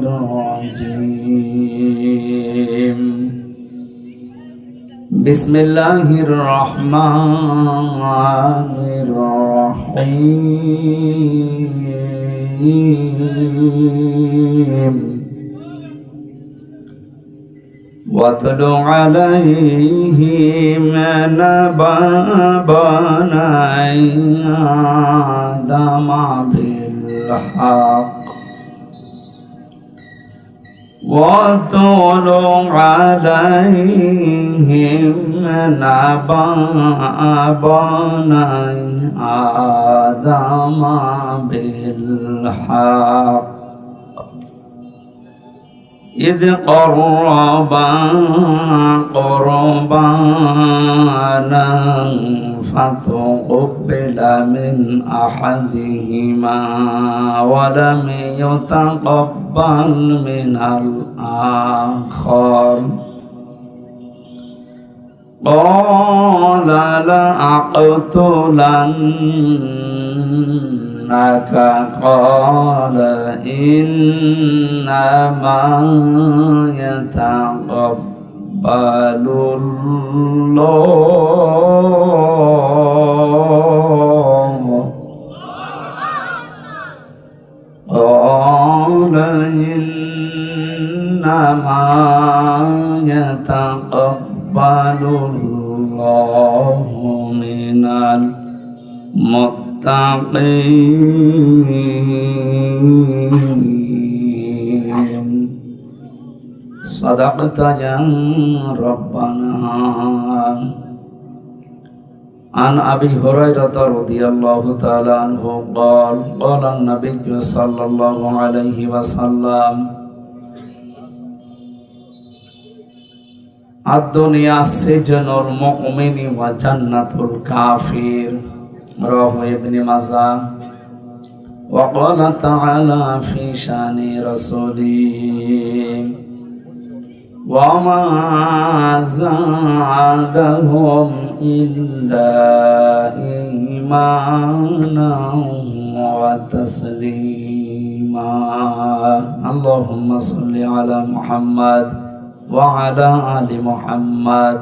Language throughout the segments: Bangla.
الرجيم بسم الله الرحمن الرحيم واتل عليهم نبأ بني آدم بالحق واتل عليهم نبأ بني آدم بالحق إذ قربا قربانا فتقبل من أحدهما ولم يتقبل من الآخر قال لأقتلنك قال إنما يتقبل الله قال إنما يتقبل الله من المتقين صدقت يا ربنا. عن أبي هريرة رضي الله تعالى عنه قال قال النبي صلى الله عليه وسلم الدنيا سجن المؤمن وجنة الكافر رواه ابن ماجه. وقال تعالى في شان رسوله وما زادهم إلا إيمانا وتسليما. اللهم صل على محمد وعلى آل محمد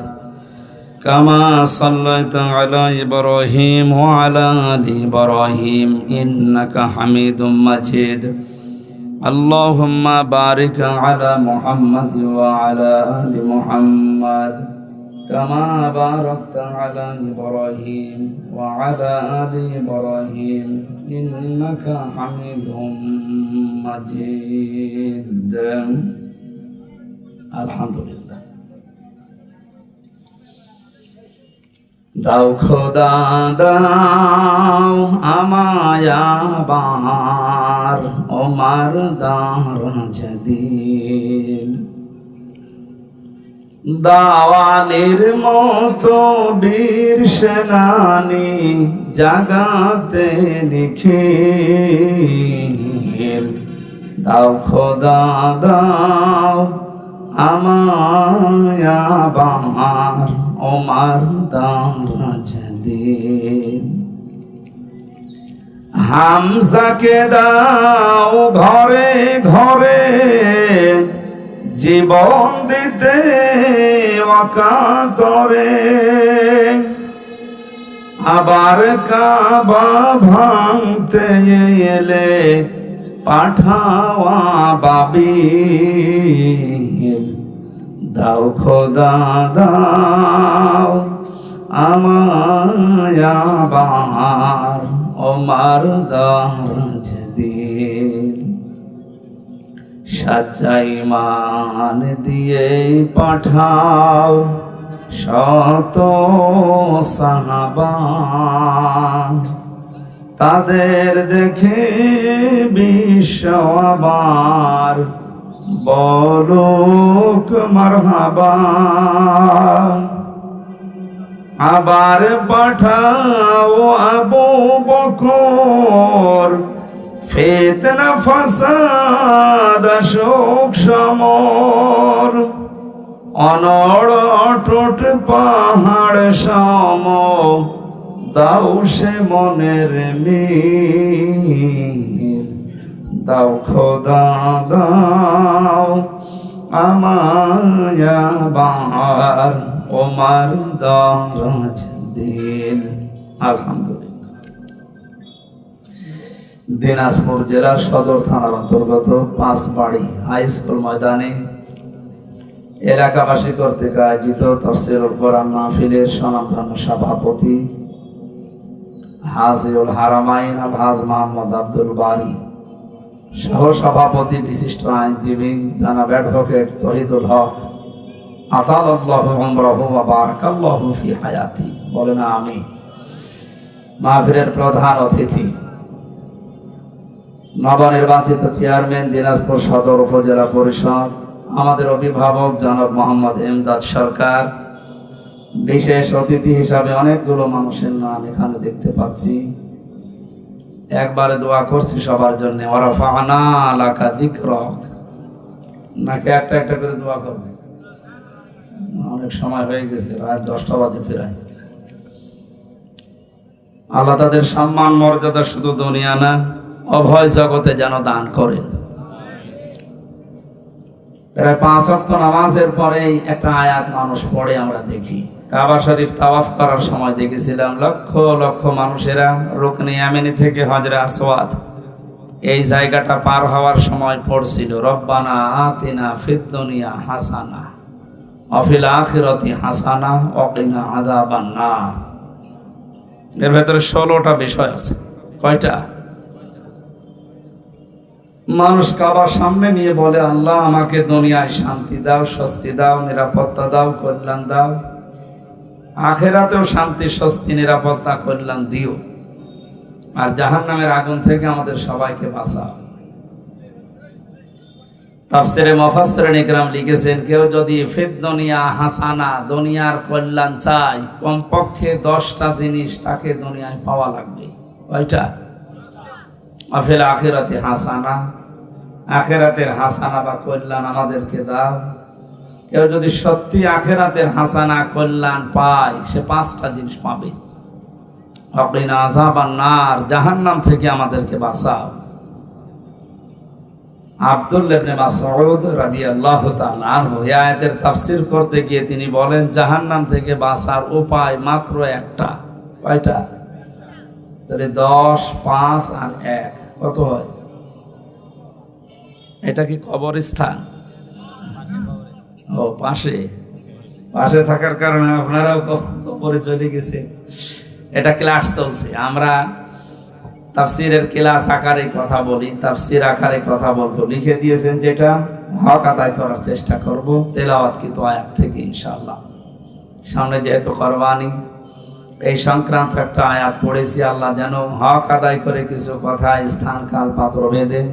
كما صليت على إبراهيم وعلى آل إبراهيم إنك حميد مجيد. اللهم بارك على محمد وعلى آل محمد كما باركت على إبراهيم وعلى آل إبراهيم إنك حميد مجيد. الحمد لله. দাও খোদা দাও আমায় আবার ওমার দারাজ দিল দাওয়ানের মতো বীর সেনানি জাগাতে নিখিল। দাও খোদা দাও আমায় আবার ওমার দারাজ দিল। হামজাকে দাও ঘরে ঘরে জীবন দিতে অকাতরে আবার কাবা ভাঙতে এলে পাঠাওয়া বাবিল। দাও খোদা দাও আমায় আবার ওমার দারাজ দিল। সাচ্চা ঈমান দিয়ে পাঠাও শত সাহাবা তাদের দেখে বিশ্ব আবার বলুক মারহাবা। আবার পাঠাও আবু বকর ফিতনা ফাসাদ শোক সমর অনড় অটুট পাহাড় সম দাও সে মনের মিল। দাও খোদা দাও আমায়াবার ওমার দরাজ দিল। আলহামদুলিল্লাহ। দিনাজপুর জেলার সদর থানার অন্তর্গত পাঁচবাড়ি হাই স্কুল ময়দানে এলাকাবাসী কর্তৃক আয়োজিত তাফসীরুল কোরআন মাহফিলের স্বনামধন্য সভাপতি হাজিউল হারামাইন আলহাজ মোহাম্মদ আব্দুল বারী, সহ সভাপতি বিশিষ্ট আইনজীবী জনাব অ্যাডভোকেট তহিদুল হক, আতালাল্লাহু উমরাহু ওয়া বারাকাল্লাহু ফি হায়াতি, বলেন আমিন। মাহফিলের প্রধান অতিথি নবনির্বাচিত চেয়ারম্যান দিনাজপুর সদর উপজেলা পরিষদ, আমাদের অভিভাবক জনাব মোহাম্মদ এমদাদ সরকার, বিশেষ অতিথি হিসাবে অনেকগুলো মানুষের নাম এখানে দেখতে পাচ্ছি। একবারে দোয়া করছি সবার জন্য, ওয়ারাফা'না লাকা যিকরাক, নাকি একটা একটা করে দোয়া করবে? অনেক সময় হয়ে গেছে, রাত 10টা বাজে ফেরায়। আল্লাহ তাদের সম্মান মর্যাদা শুধু দুনিয়া না, অভয় জগতে যেন দান করেন। প্রায় 5 ওয়াক্ত নামাজের পরেই একটা আয়াত মানুষ পড়ে আমরা দেখি। কাবা শরীফ তাওয়াফ করার সময় দেখেছিলাম লক্ষ লক্ষ মানুষেরা রুকনে ইয়ামানি থেকে হজরে আসওয়াদ এই জায়গাটা পার হওয়ার সময় পড়ছিল, রব্বানা আতিনা ফিদ দুনিয়া হাসানা ওয়া ফিল আখিরাতি হাসানা ওয়া কিনা আযাবান নার। এর ভেতরে 16টা বিষয় আছে। কয়টা? মানুষ কাবার সামনে নিয়ে বলে, আল্লাহ আমাকে দুনিয়ায় শান্তি দাও, স্বস্তি দাও, নিরাপত্তা দাও, কল্যাণ দাও, আখিরাতেও শান্তি, স্বস্তি, নিরাপত্তা, কল্যাণ দিও, আর জাহান্নামের আগুন থেকে আমাদের সবাইকে বাঁচাও। তাফসীরে মুফাসসিরিন ইকরাম লিখেছেন, কেউ যদি ফিদ দুনিয়া হাসানা, দুনিয়ার কল্যাণ চায়, কমপক্ষে 10টা জিনিস তাকে দুনিয়ায় পাওয়া লাগবে। কয়টা? আফিল আখিরাতি হাসানা, আখিরাতের হাসানা বা কল্যাণ আমাদেরকে দাও। কেউ যদি সত্যি আখিরাতের হাসানা কল্যাণ পায়, সে 5টা জিনিস পাবে। ওয়া কিনা আযাবান নার, জাহান্নাম থেকে আমাদেরকে বাঁচাও। আব্দুল্লাহ ইবনে মাসউদ রাদিয়াল্লাহু তাআলা আনহু এই আয়াতের তাফসীর করতে গিয়ে তিনি বলেন, জাহান্নাম থেকে বাঁচার উপায় মাত্র একটা। কয়টা? তাহলে 10, 5 আর 1 কত হয়? এটা কি কবরস্থান? ও, পাশে থাকার কারণে আপনারাও কবরে চলে গেছে। এটা ক্লাস চলছে, আমরা তাফসীরের ক্লাস আকারে কথা বলি, তাফসীর আকারে কথা বলবো। লিখে দিয়েছেন যেটা, হক আদায় করার চেষ্টা করব তেলাওয়াতকৃত আয়াত থেকে ইনশাআল্লাহ। সামনে যেহেতু কুরবানি, এই সংক্রান্ত একটা আয়াত পড়েছি। আল্লাহ যেন হক আদায় করে কিছু কথা স্থান কাল পাত্র ভেদে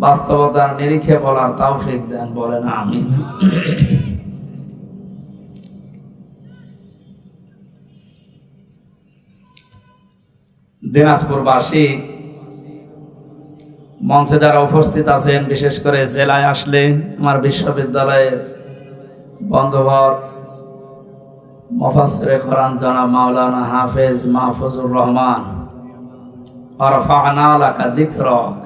বাস্তবতার নিরিখে বলার তৌফিক দেন, বলেন আমিন। দিনাজপুরবাসী মঞ্চে যারা উপস্থিত আছেন, বিশেষ করে জেলায় আসলে আমার বিশ্ববিদ্যালয়ের বন্ধুবর মুফাসসিরে কোরআন জনাব মাওলানা হাফেজ মাহফুজুর রহমান, ওয়ারাফা'না লাকা যিকরাক,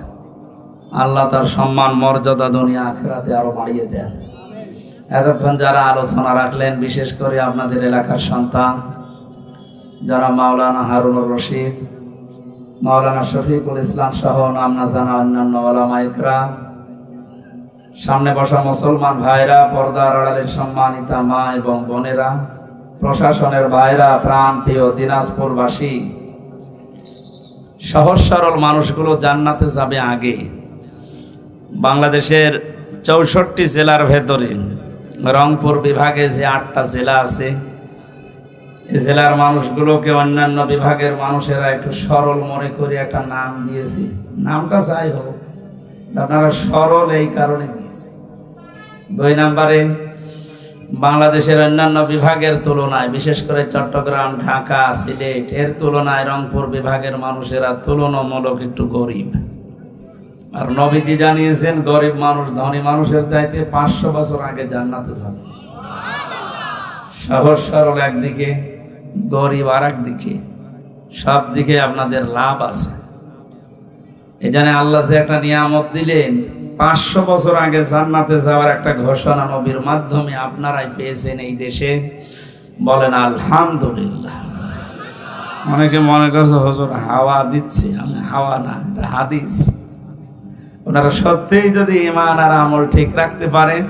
আল্লাহ তার সম্মান মর্যাদা দুনিয়া আখিরাতে আরো বাড়িয়ে দেন। এতক্ষণ যারা আলোচনা রাখলেন, বিশেষ করে আপনাদের এলাকার সন্তান যারা মাওলানা হারুনুর রশিদ, মাওলানা শফিকুল ইসলাম সহ নাম না জানা অন্যান্য ওলামা ইকরাম, সামনে বসা মুসলমান ভাইরা, পর্দার আড়ালের সম্মানিতা মা এবং বোনেরা, প্রশাসনের ভাইরা, প্রাণ প্রিয় দিনাজপুরবাসী, সহজ সরল মানুষগুলো জান্নাতে যাবে আগে। বাংলাদেশের 64 জেলার ভেতরে রংপুর বিভাগে যে 8টা জেলা আছে, এই জেলার মানুষগুলোকে অন্যান্য বিভাগের মানুষেরা একটু সরল মনে করে একটা নাম দিয়েছে। নামটা যাই হোক, আপনারা সরল এই কারণে দিয়েছে। 2 নম্বরে, বাংলাদেশের অন্যান্য বিভাগের তুলনায়, বিশেষ করে চট্টগ্রাম, ঢাকা, সিলেট এর তুলনায় রংপুর বিভাগের মানুষেরা তুলনামূলক একটু গরিব। আর নবীজি জানিয়েছেন, গরিব মানুষ ধনী মানুষের চাইতে 500 বছর আগে জান্নাতে যাবে। সহজ সরল একদিকে, গরিব আর একদিকে, সব দিকে আপনাদের লাভ আছে। এই জানে আল্লাহ যে একটা নিয়ামত দিলেন, 500 বছর আগে জান্নাতে যাওয়ার একটা ঘোষণা নবীর মাধ্যমে আপনারাই পেয়েছেন এই দেশে। বলেন আলহামদুলিল্লাহ। অনেকে মনে করছে হুজুর হাওয়া দিচ্ছে, আমি হাওয়া না, এটা হাদিস। ওনারা সত্যিই যদি ঈমান আর আমল ঠিক রাখতে পারেন,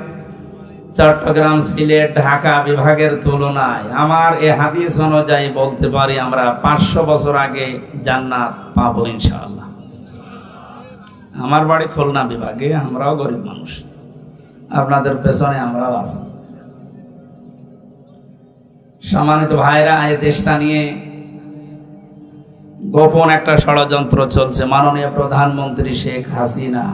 চট্টগ্রাম, সিলেট, ঢাকা বিভাগের তুলনায় আমার এই হাদিস অনুযায়ী বলতে পারি আমরা 500 বছর আগে জান্নাত পাবো ইনশাআল্লাহ। আমার বাড়ি খুলনা বিভাগে, আমরাও গরিব মানুষ, আপনাদের পেছনে আমরাও আছি। সম্মানিত ভাইরা, এই দেশটা নিয়ে গোপন একটা ষড়যন্ত্র চলছে। মাননীয় প্রধানমন্ত্রী শেখ হাসিনা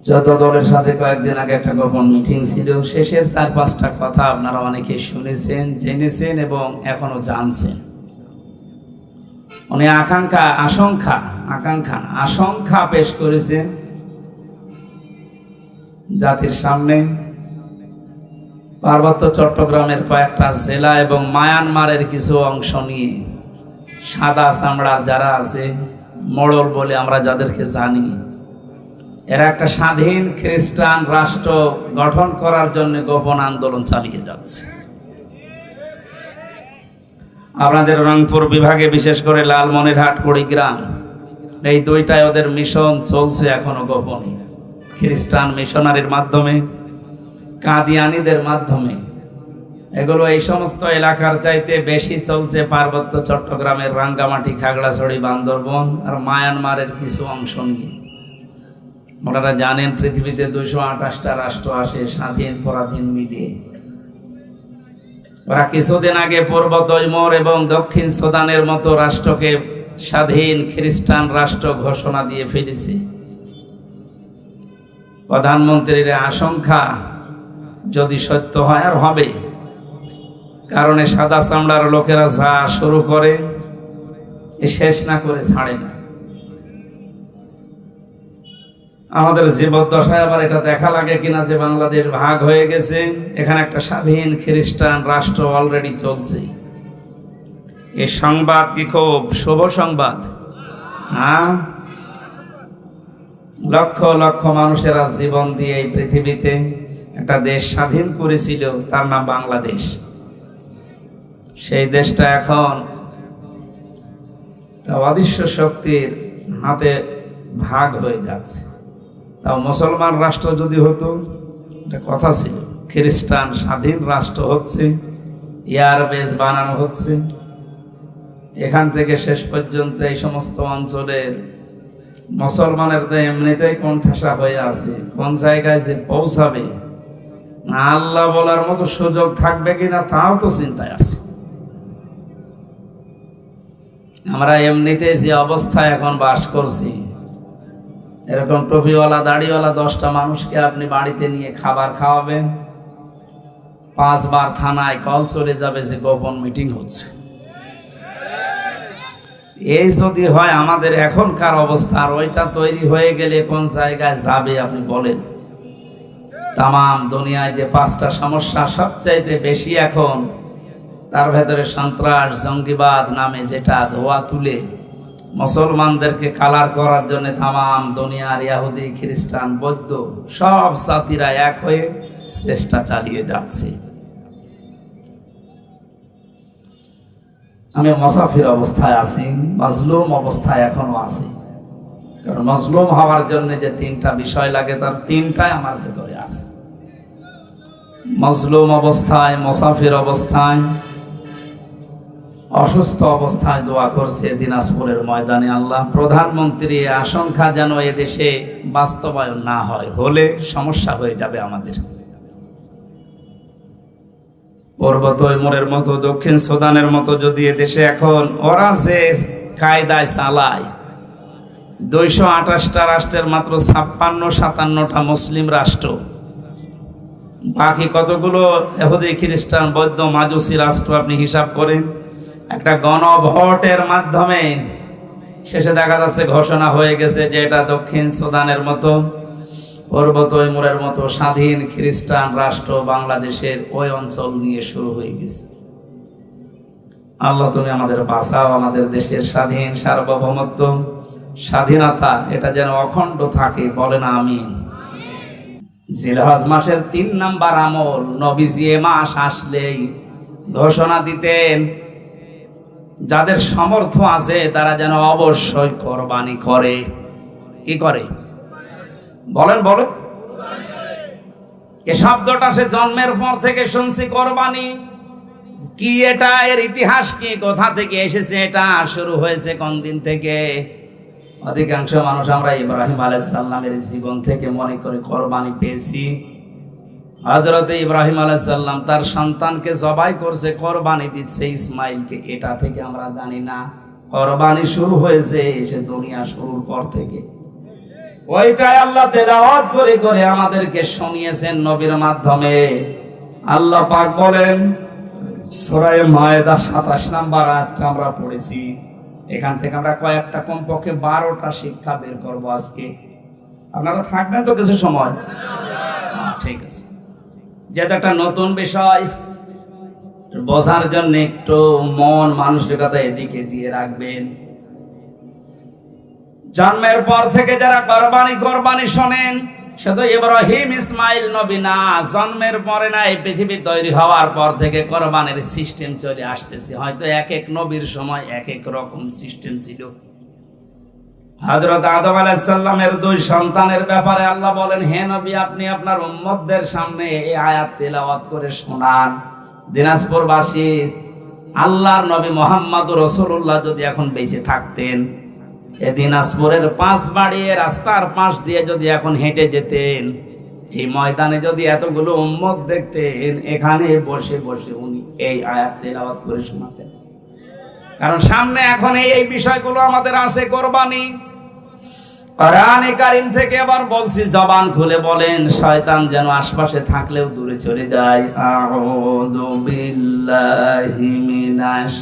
যত দলের সাথে কয়েকদিন আগে একটা গোপন মিটিং ছিল, শেষের 4-5টা কথা আপনারা অনেকে শুনেছেন, জেনেছেন এবং এখনো জানছেন। উনি আশঙ্কা পেশ করেছেন জাতির সামনে। পার্বত্য চট্টগ্রামের কয়েকটা জেলা এবং মায়ানমারের কিছু অংশ নিয়ে সাদা চামড়ার যারা আছে, মোড়ল বলে আমরা যাদেরকে জানি, এরা একটা স্বাধীন খ্রিস্টান রাষ্ট্র গঠন করার জন্য গোপন আন্দোলন চালিয়ে যাচ্ছে। আপনাদের রংপুর বিভাগে বিশেষ করে লালমনিরহাট, কুড়িগ্রাম, এই দুইটায় ওদের মিশন চলছে এখনো গোপনে। খ্রিস্টান মিশনারির মাধ্যমে, কাদিয়ানীদের মাধ্যমে। এগুলো এই সমস্ত এলাকার চাইতে বেশি চলছে পার্বত্য চট্টগ্রামের রাঙ্গামাটি, খাগড়াছড়ি, বান্দরবন আর মায়ানমারের কিছু অংশ নিয়ে। ওনারা জানেন পৃথিবীতে 228টা রাষ্ট্র আসে স্বাধীন পরাধীন মিলিয়ে। ওরা কিছুদিন আগে পূর্ব তৈমুর এবং দক্ষিণ সুদানের মতো রাষ্ট্রকে স্বাধীন খ্রিস্টান রাষ্ট্র ঘোষণা দিয়ে ফেলেছে। প্রধানমন্ত্রীর আশঙ্কা যদি সত্য হয়, আর হবে, কারণ সাদা চামড়ার লোকেরা যা শুরু করে শেষ না করে ছাড়ে না। আমাদের জীবদ্দশায় আবার এটা দেখা লাগে কিনা যে বাংলাদেশ ভাগ হয়ে গেছে, এখানে একটা স্বাধীন খ্রিস্টান রাষ্ট্র অলরেডি চলছে। এই সংবাদ কি খুব শুভ সংবাদ? হ্যাঁ, লক্ষ লক্ষ মানুষেরা জীবন দিয়ে এই পৃথিবীতে একটা দেশ স্বাধীন করেছিল, তার নাম বাংলাদেশ। সেই দেশটা এখন অদৃশ্য শক্তির হাতে ভাগ হয়ে যাচ্ছে। তাও মুসলমান রাষ্ট্র যদি হতো, এটা কথা ছিল, খ্রিস্টান স্বাধীন রাষ্ট্র হচ্ছে, এয়ারবেস বানানো হচ্ছে, এখান থেকে শেষ পর্যন্ত এই সমস্ত অঞ্চলের মুসলমানের তো এমনিতেই কোণঠাসা হয়ে আছে, কোন জায়গায় যে পৌঁছাবে না আল্লাহ বলার মতো সুযোগ থাকবে কিনা তাও তো চিন্তায় আছে। আমরা এমনিতে যে অবস্থায় এখন বাস করছি, এরকম টুপিওয়ালা দাড়িওয়ালা 10টা মানুষকে আপনি বাড়িতে নিয়ে খাবার খাওয়াবেন, 5 বার থানায় কল চলে যাবে যে গোপন মিটিং হচ্ছে। এই যদি হয় আমাদের এখনকার অবস্থা, আর ওইটা তৈরি হয়ে গেলে কোন জায়গায় যাবে আপনি বলেন? তামাম দুনিয়ায় যে 5টা সমস্যা সবচাইতে বেশি এখন, তার ভেতরে সন্ত্রাস, জঙ্গিবাদ নামে যেটা ধোয়া তুলে মুসলমানদেরকে কালার করার জন্য তামাম দুনিয়ার ইহুদি, খ্রিস্টান, বৌদ্ধ সব জাতিরা এক হয়ে চেষ্টা চালিয়ে যাচ্ছে। আমি মুসাফির অবস্থায় আছি, মাজলুম অবস্থায় এখনো আছি। কারণ মাজলুম হওয়ার জন্য যে 3টা বিষয় লাগে, তার 3টাই আমার ভেতরে আছে। মাজলুম অবস্থায়, মুসাফির অবস্থায়, অসুস্থ অবস্থায় দোয়া করছে দিনাজপুরের ময়দানে, আল্লাহ প্রধানমন্ত্রী আশঙ্কা যেন এদেশে বাস্তবায়ন না হয়, হলে সমস্যা হয়ে যাবে আমাদের। পূর্ব তৈমুরের মতো, দক্ষিণ সুদানের মতো যদি এদেশে এখন ওরা যে কায়দায় চালায়, 228টা রাষ্ট্রের মাত্র 56-57টা মুসলিম রাষ্ট্র, বাকি কতগুলো ইহুদি, খ্রিস্টান, বৌদ্ধ, মাজুসি রাষ্ট্র আপনি হিসাব করেন। একটা গণভোটের মাধ্যমে শেষে দেখা যাচ্ছে ঘোষণা হয়ে গেছে যে এটা দক্ষিণ সুদানের মতো, পূর্ব তৈমুরের মতো স্বাধীন খ্রিস্টান রাষ্ট্র বাংলাদেশের ওই অঞ্চল নিয়ে শুরু হয়ে গেছে। আল্লাহ তুমি আমাদের বাঁচাও, আমাদের দেশের স্বাধীন সার্বভৌমত্ব, স্বাধীনতা এটা যেন অখণ্ড থাকে, বলেন আমিন। জিলহজ মাসের 3 নাম্বার আমল, নবীজি এ মাস আসলেই ঘোষণা দিতেন যাদের সামর্থ্য আছে তারা যেন অবশ্যই কোরবানি করে। কি করে বলেন বলেন? এ শব্দটা সে জন্মের পর থেকে শুনছি, কোরবানি কি, এটা এর ইতিহাস কি, কোথা থেকে এসেছে, এটা শুরু হয়েছে কোন দিন থেকে? অধিকাংশ মানুষ আমরা ইব্রাহিম আলাইহিস সালামের জীবন থেকে মনে করে কোরবানি পেয়েছি। হযরত ইব্রাহিম আলাইহিস সালাম তার সন্তানকে জবাই করছে, কোরবানি দিচ্ছে ইসমাইলকে, এটা থেকে আমরা জানি না কোরবানি শুরু হয়েছে সে দুনিয়া শুরুর পর থেকে। ওইটাই আল্লাহ তেলাওয়াত করে করে আমাদেরকে শুনিয়েছেন নবীর মাধ্যমে। আল্লাহ পাক বলেন সূরা মায়েদা 27 নম্বর আয়াতটা আমরা পড়েছি, এখান থেকে আমরা কয়েকটা কমপক্ষে 12টা শিক্ষা বের করব আজকে। আপনারা থাকবেন তো কিছু সময়? ঠিক আছে, যেটা একটা নতুন বিষয় বোঝার জন্য একটু মন মানসিকতা এদিকে দিয়ে রাখবেন। জন্মের পর থেকে যারা কোরবানি শোনেন, শুধু ইব্রাহিম ইসমাইল নবী না, জন্মের পরে না, এই পৃথিবী তৈরি হওয়ার পর থেকে কোরবানির সিস্টেম চলে আসতেছে। হয়তো এক এক নবীর সময় এক এক রকম সিস্টেম ছিল। হযরত আদম আলাইহিস সালামের 2 সন্তানের ব্যাপারে আল্লাহ বলেন, হে নবী আপনি আপনার উম্মতদের সামনে এই আয়াত তেলাওয়াত করে শোনান। দিনাজপুরবাসী আল্লাহর নবী মুহাম্মদুর রাসূলুল্লাহ যদি এখন বেঁচে থাকতেন, এই দিনাজপুরের 5 বাড়িয়ে রাস্তার পাশ দিয়ে যদি এখন হেঁটে যেতেন, এই ময়দানে যদি এতগুলো উম্মত দেখতেন, এখানে বসে বসে উনি এই আয়াত তেলাওয়াত করে শোনাতেন। কারণ সামনে এখন এই বিষয়গুলো আমাদের আছে, কোরবানি। কোরআনে কারীম থেকে আবার বলছি, জবান খুলে বলেন, শয়তান যেন আশপাশে থাকলেও দূরে চলে যায়। আউযু বিল্লাহি মিনাশ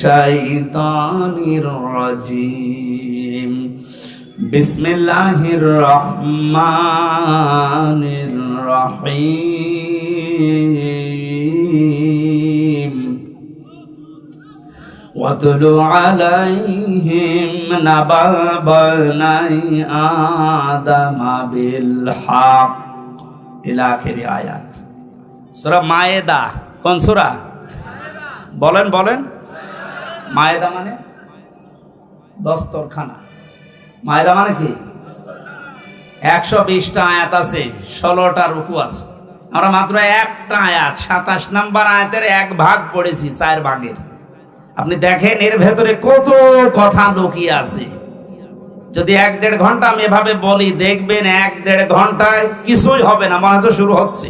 শাইতানির রাজিম, বিসমিল্লাহির রহমানির রহিম, ওয়াতলু আলাইহিম নাবা বানাই আদম বিল হক, ইলা আখিরি আয়াত। সূরা মায়েদা কোন সূরা? বলেন বলেন। মায়েদা মানে দস্তরখানা। মায়েদা মানে কি? 120টা আয়াত আছে, 16টা রুকু আছে। আমরা মাত্র একটা আয়াত 27 নম্বর আয়াতের 1 ভাগ পড়েছি 4 ভাগের। আপনি দেখেন এর ভেতরে কত কথা লুকিয়ে আছে। যদি 1-1.5 ঘন্টা আমি এভাবে বলি, দেখবেন 1-1.5 ঘন্টায় কিছুই হবে না, মনে হচ্ছে শুরু হচ্ছে।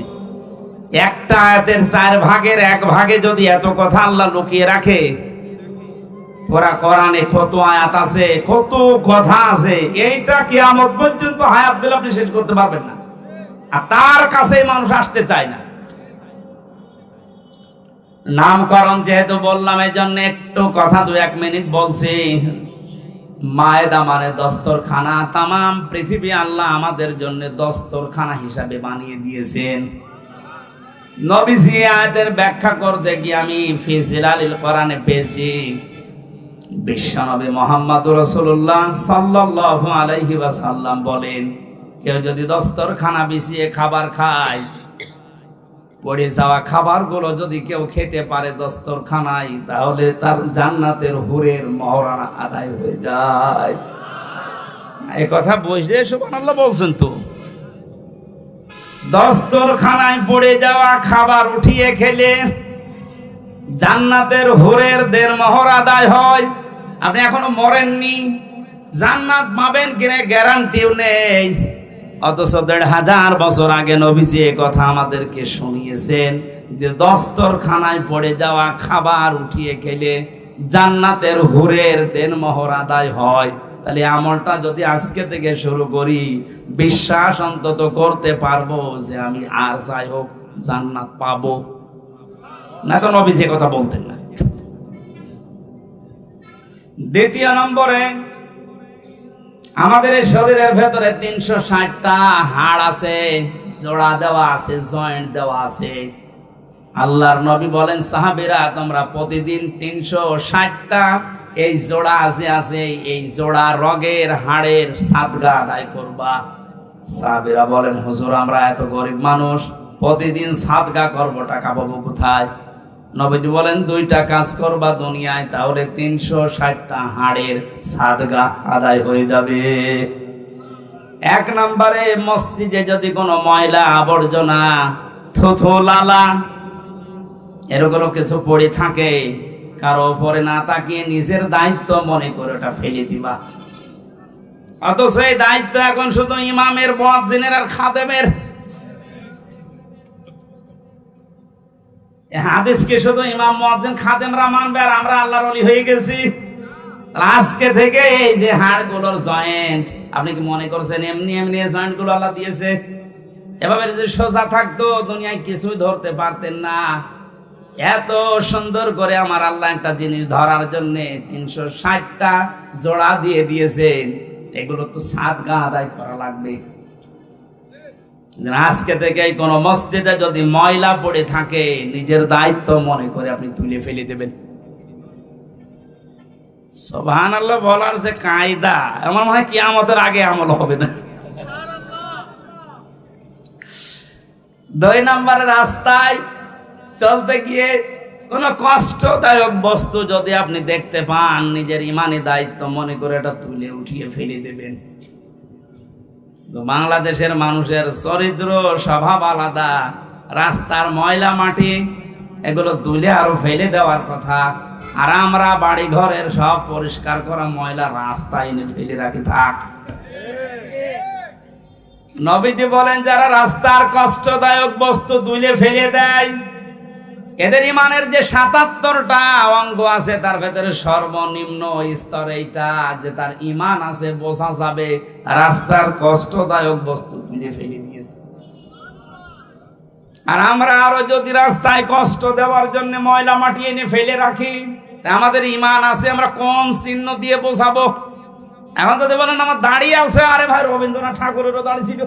একটা আয়াতের 4 ভাগের 1 ভাগে যদি এত কথা আল্লাহ লুকিয়ে রাখে, পুরা কোরআনে কত আয়াত আছে, কত কথা আছে, এইটা কিয়ামত পর্যন্ত হায়াত দিলে আপনি শেষ করতে পারবেন না। আর তার কাছে মানুষ আসতে চায় না। নামকরণ যেহেতু বললাম, এই জন্য একটু কথা 2-1 মিনিট বলছি। মায়েদা মানে দস্তরখানা। তামাম পৃথিবী আল্লাহ আমাদের জন্য দস্তরখানা হিসাবে বানিয়ে দিয়েছেন। নবীজি আয়াতের ব্যাখ্যা করতে গিয়ে আমি ফি জিলালিল কোরআনে পেয়েছি, বিশ্বনবী মুহাম্মদুর রাসূলুল্লাহ সাল্লাল্লাহু আলাইহি ওয়াসাল্লাম বলেন, কেউ যদি দস্তরখানা বিছিয়ে খাবার খায়, পড়ে যাওয়া খাবারগুলো যদি কেউ খেতে পারে দস্তরখানায়, তাহলে তার জান্নাতের হুরের মহরানা আদায় হয়ে যায়। এই কথা বুঝলে সুবহানাল্লাহ বলছেন তো? দস্তরখানায় পড়ে যাওয়া খাবার উঠিয়ে খেলে জান্নাতের হুরের দেড়মোহর আদায় হয়। আপনি এখনো মরেননি, জান্নাত পাবেন কিনা গ্যারান্টিও নেই। অথচ 1500 বছর আগে নবীজি এই কথা আমাদেরকে শুনিয়েছেন যে দস্তরখানায় পড়ে যাওয়া খাবার উঠিয়ে খেলে জান্নাতের হুরের দেড়মোহর আদায় হয়। তাহলে আমলটা যদি আজকে থেকে শুরু করি, বিশ্বাস অন্তত করতে পারবো যে আমি আর যাই হোক জান্নাত পাবো। না তো নবীজি কথা বলতেন না। দ্বিতীয় নম্বরে, আমাদের এই শরীরের ভেতরে 360টা হাড় আছে, জোড়া দেওয়া আছে, জয়েন্ট দেওয়া আছে। আল্লাহর নবী বলেন, সাহাবীরা তোমরা প্রতিদিন 360টা এই জোড়া আছে এই জোড়া রগের হাড়ের সাদগা আদায় করবা। সাহাবীরা বলেন, হুজুর আমরা এত গরিব মানুষ, প্রতিদিন সাদগা করব, টাকা পাবো কোথায়? নবীজি বলেন, দুইটা কাজ করবা দুনিয়ায়, তাহলে 360টা হাড়ের সাদগা আদায় হয়ে যাবে। এক নম্বরে, মসজিদে যদি কোনো ময়লা আবর্জনা থুথু লালা এরকম কিছু পড়ে থাকে, কারো উপরে না তাকিয়ে নিজের দায়িত্ব মনে করে ওটা ফেলে দিবা। অথচ এই দায়িত্ব এখন শুধু ইমামের, মুয়াজ্জিনের আর খাদেমের। হাদিসকে শুধু ইমাম, মুয়াজ্জিন, খাদেমরা মানবে আর আমরা আল্লাহর ওলি হয়ে গেছি। আজকে থেকে এই যে হাড়গুলোর জয়েন্ট, আপনি কি মনে করছেন এমনি এমনি জয়েন্ট গুলো আল্লাহ দিয়েছে? এভাবে যদি সোজা থাকতো দুনিয়ায় কিছুই ধরতে পারতেন না। এত সুন্দর করে আমার আল্লাহ একটা জিনিস ধরার জন্য 360টা জোড়া দিয়ে দিয়েছেন। এগুলো তো সাদগা আদায় করা লাগবে। আজকে থেকে কোন মসজিদে যদি ময়লা পড়ে থাকে, নিজের দায়িত্ব মনে করে আপনি তুলে ফেলে দেবেন। সুবহানাল্লাহ বলার যে কায়দা, আমার মনে হয় কিয়ামতের আগে আমল হবে না। 2 নম্বরে, রাস্তায় চলতে গিয়ে কোন কষ্টদায়ক বস্তু যদি আপনি দেখতে পান, নিজের ইমানি দায়িত্ব মনে করে এটা তুলে উঠিয়ে ফেলে দেবেন। তো বাংলাদেশের মানুষের চরিত্র স্বভাব আলাদা। রাস্তার ময়লা মাটি এগুলো তুলে আরো ফেলে দেওয়ার কথা, আর আমরা বাড়ি ঘরের সব পরিষ্কার করা ময়লা রাস্তায় এনে ফেলে রাখি থাক। নবীজি বলেন, যারা রাস্তার কষ্টদায়ক বস্তু তুলে ফেলে দেয়, এদের ইমানের যে 77টা অঙ্গ আছে তার ভেতরে সর্বনিম্ন স্তর এইটা, যে তার ইমান আছে, বোঝা যাবে রাস্তার কষ্টদায়ক বস্তু তুলে ফেলে দিয়েছে। আর আমরা আরো যদি রাস্তায় কষ্ট দেওয়ার জন্য ময়লা মাটি এনে ফেলে রাখি, আমাদের ইমান আছে আমরা কোন চিহ্ন দিয়ে বোঝাবো? এখন যদি বলেন আমার দাড়ি আছে, আরে ভাই রবীন্দ্রনাথ ঠাকুরেরও দাড়ি ছিল,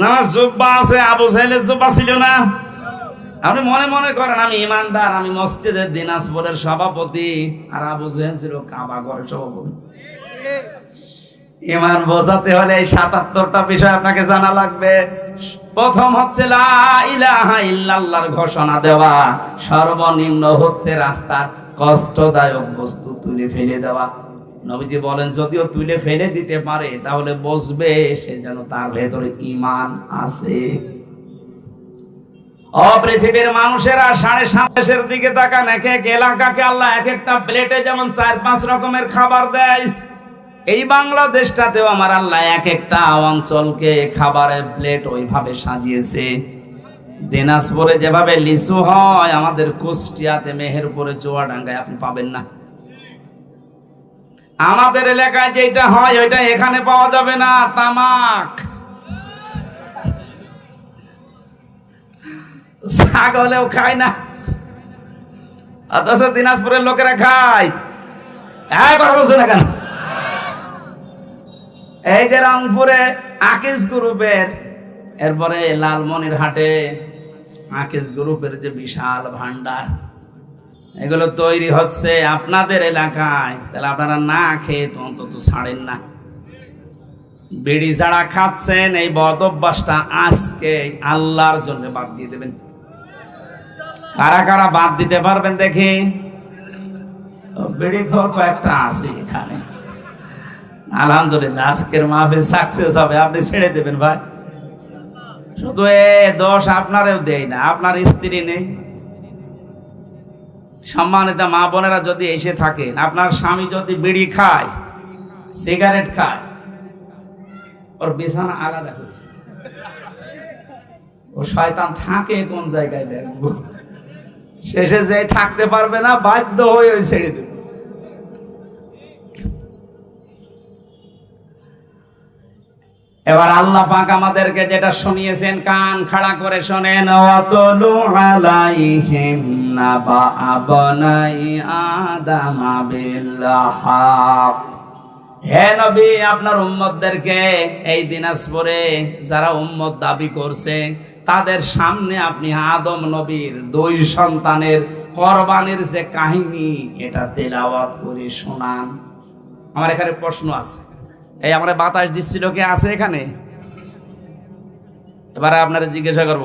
আমার জুব্বা আছে, আবু সাহেলের জুব্বা ছিল না। আপনি মনে মনে করেন আমি ইমানদার, আমি মসজিদের দিনাজপুরের সভাপতি, আর আবু জাহেল ছিল কাবা ঘরের সভাপতি। ইমান বোঝাতে হলে এই 77টা বিষয় আপনাকে জানা লাগবে। প্রথম হচ্ছে লা ইলাহা ইল্লাল্লাহর ঘোষণা দেওয়া, সর্বনিম্ন হচ্ছে রাস্তার কষ্টদায়ক বস্তু তুলে ফেলে দেওয়া। নবীজি বলেন, যদিও তুলে ফেলে দিতে পারে তাহলে বুঝবে সে যেন তার ভেতরে ঈমান আছে। পৃথিবীর মানুষেরা 7.5 দিকে তাকান, এক এক এলাকাকে আল্লাহ এক একটা প্লেটে যেমন 4-5 রকমের খাবার দেয়, এই বাংলাদেশটাতেও আমার আল্লাহ এক একটা অঞ্চলকে খাবারের প্লেট ওইভাবে সাজিয়েছে। দিনাজপুরে যেভাবে লিচু হয়, আমাদের কুষ্টিয়াতে, মেহেরপুরে, চুয়াডাঙ্গায় আপনি পাবেন না। আমাদের এলাকায় যেটা হয় ওইটা এখানে পাওয়া যাবে না, তামাক। ছাগলেও খায় না, অথচ দিনাজপুরের লোকেরা খায়। হ্যাঁ, কথা বলছো না কেন? এই যে রংপুরে আকিস গ্রুপের, এরপরে লালমনিরহাটে আকিস গ্রুপের যে বিশাল ভান্ডার, এগুলো তৈরি হচ্ছে আপনাদের এলাকায়, তাহলে আপনারা না খেয়ে তো অন্তত ছাড়েন না। বিড়ি ছাড়া খাচ্ছেন, এই বদ অভ্যাসটা আজকে আল্লাহর জন্য বাদ দিয়ে দেবেন। কারা কারা বাদ দিতে পারবেন দেখি? বিড়ি ঘর কয়েকটা আছে এখানে, আলহামদুলিল্লাহ আজকের মাহফিল সাকসেস হবে, আপনি ছেড়ে দেবেন ভাই। শুধু দোষ আপনারও দেয় না, আপনার স্ত্রী নেই। সম্মানিত মা বোনেরা যদি এসে থাকেন, আপনার স্বামী যদি বিড়ি খায়, সিগারেট খায়, ওর বিছানা আলাদা করে, ও শয়তান থাকে কোন জায়গায় দেখবো, শেষে যে থাকতে পারবে না, বাধ্য হয়ে ওই ছেড়ে দেবে। এবার আল্লাহ পাক আমাদেরকে যেটা শুনিয়েছেন, কান খাড়া করে শোনেন। ওয়াতলু আলাইহিম নাবা আবনাই আদম বিল হক। হে নবী, আপনার উম্মতদেরকে এই দিনাজপুরে যারা উম্মত দাবি করছে, তাদের সামনে আপনি আদম নবীর 2 সন্তানের কোরবানির যে কাহিনী এটা তেলাওয়াত করে শোনান। আমার এখানে প্রশ্ন আছে, এই আমরা বাতাস দিচ্ছিল কে আছে এখানে? এবারে আপনারা জিজ্ঞাসা করবো,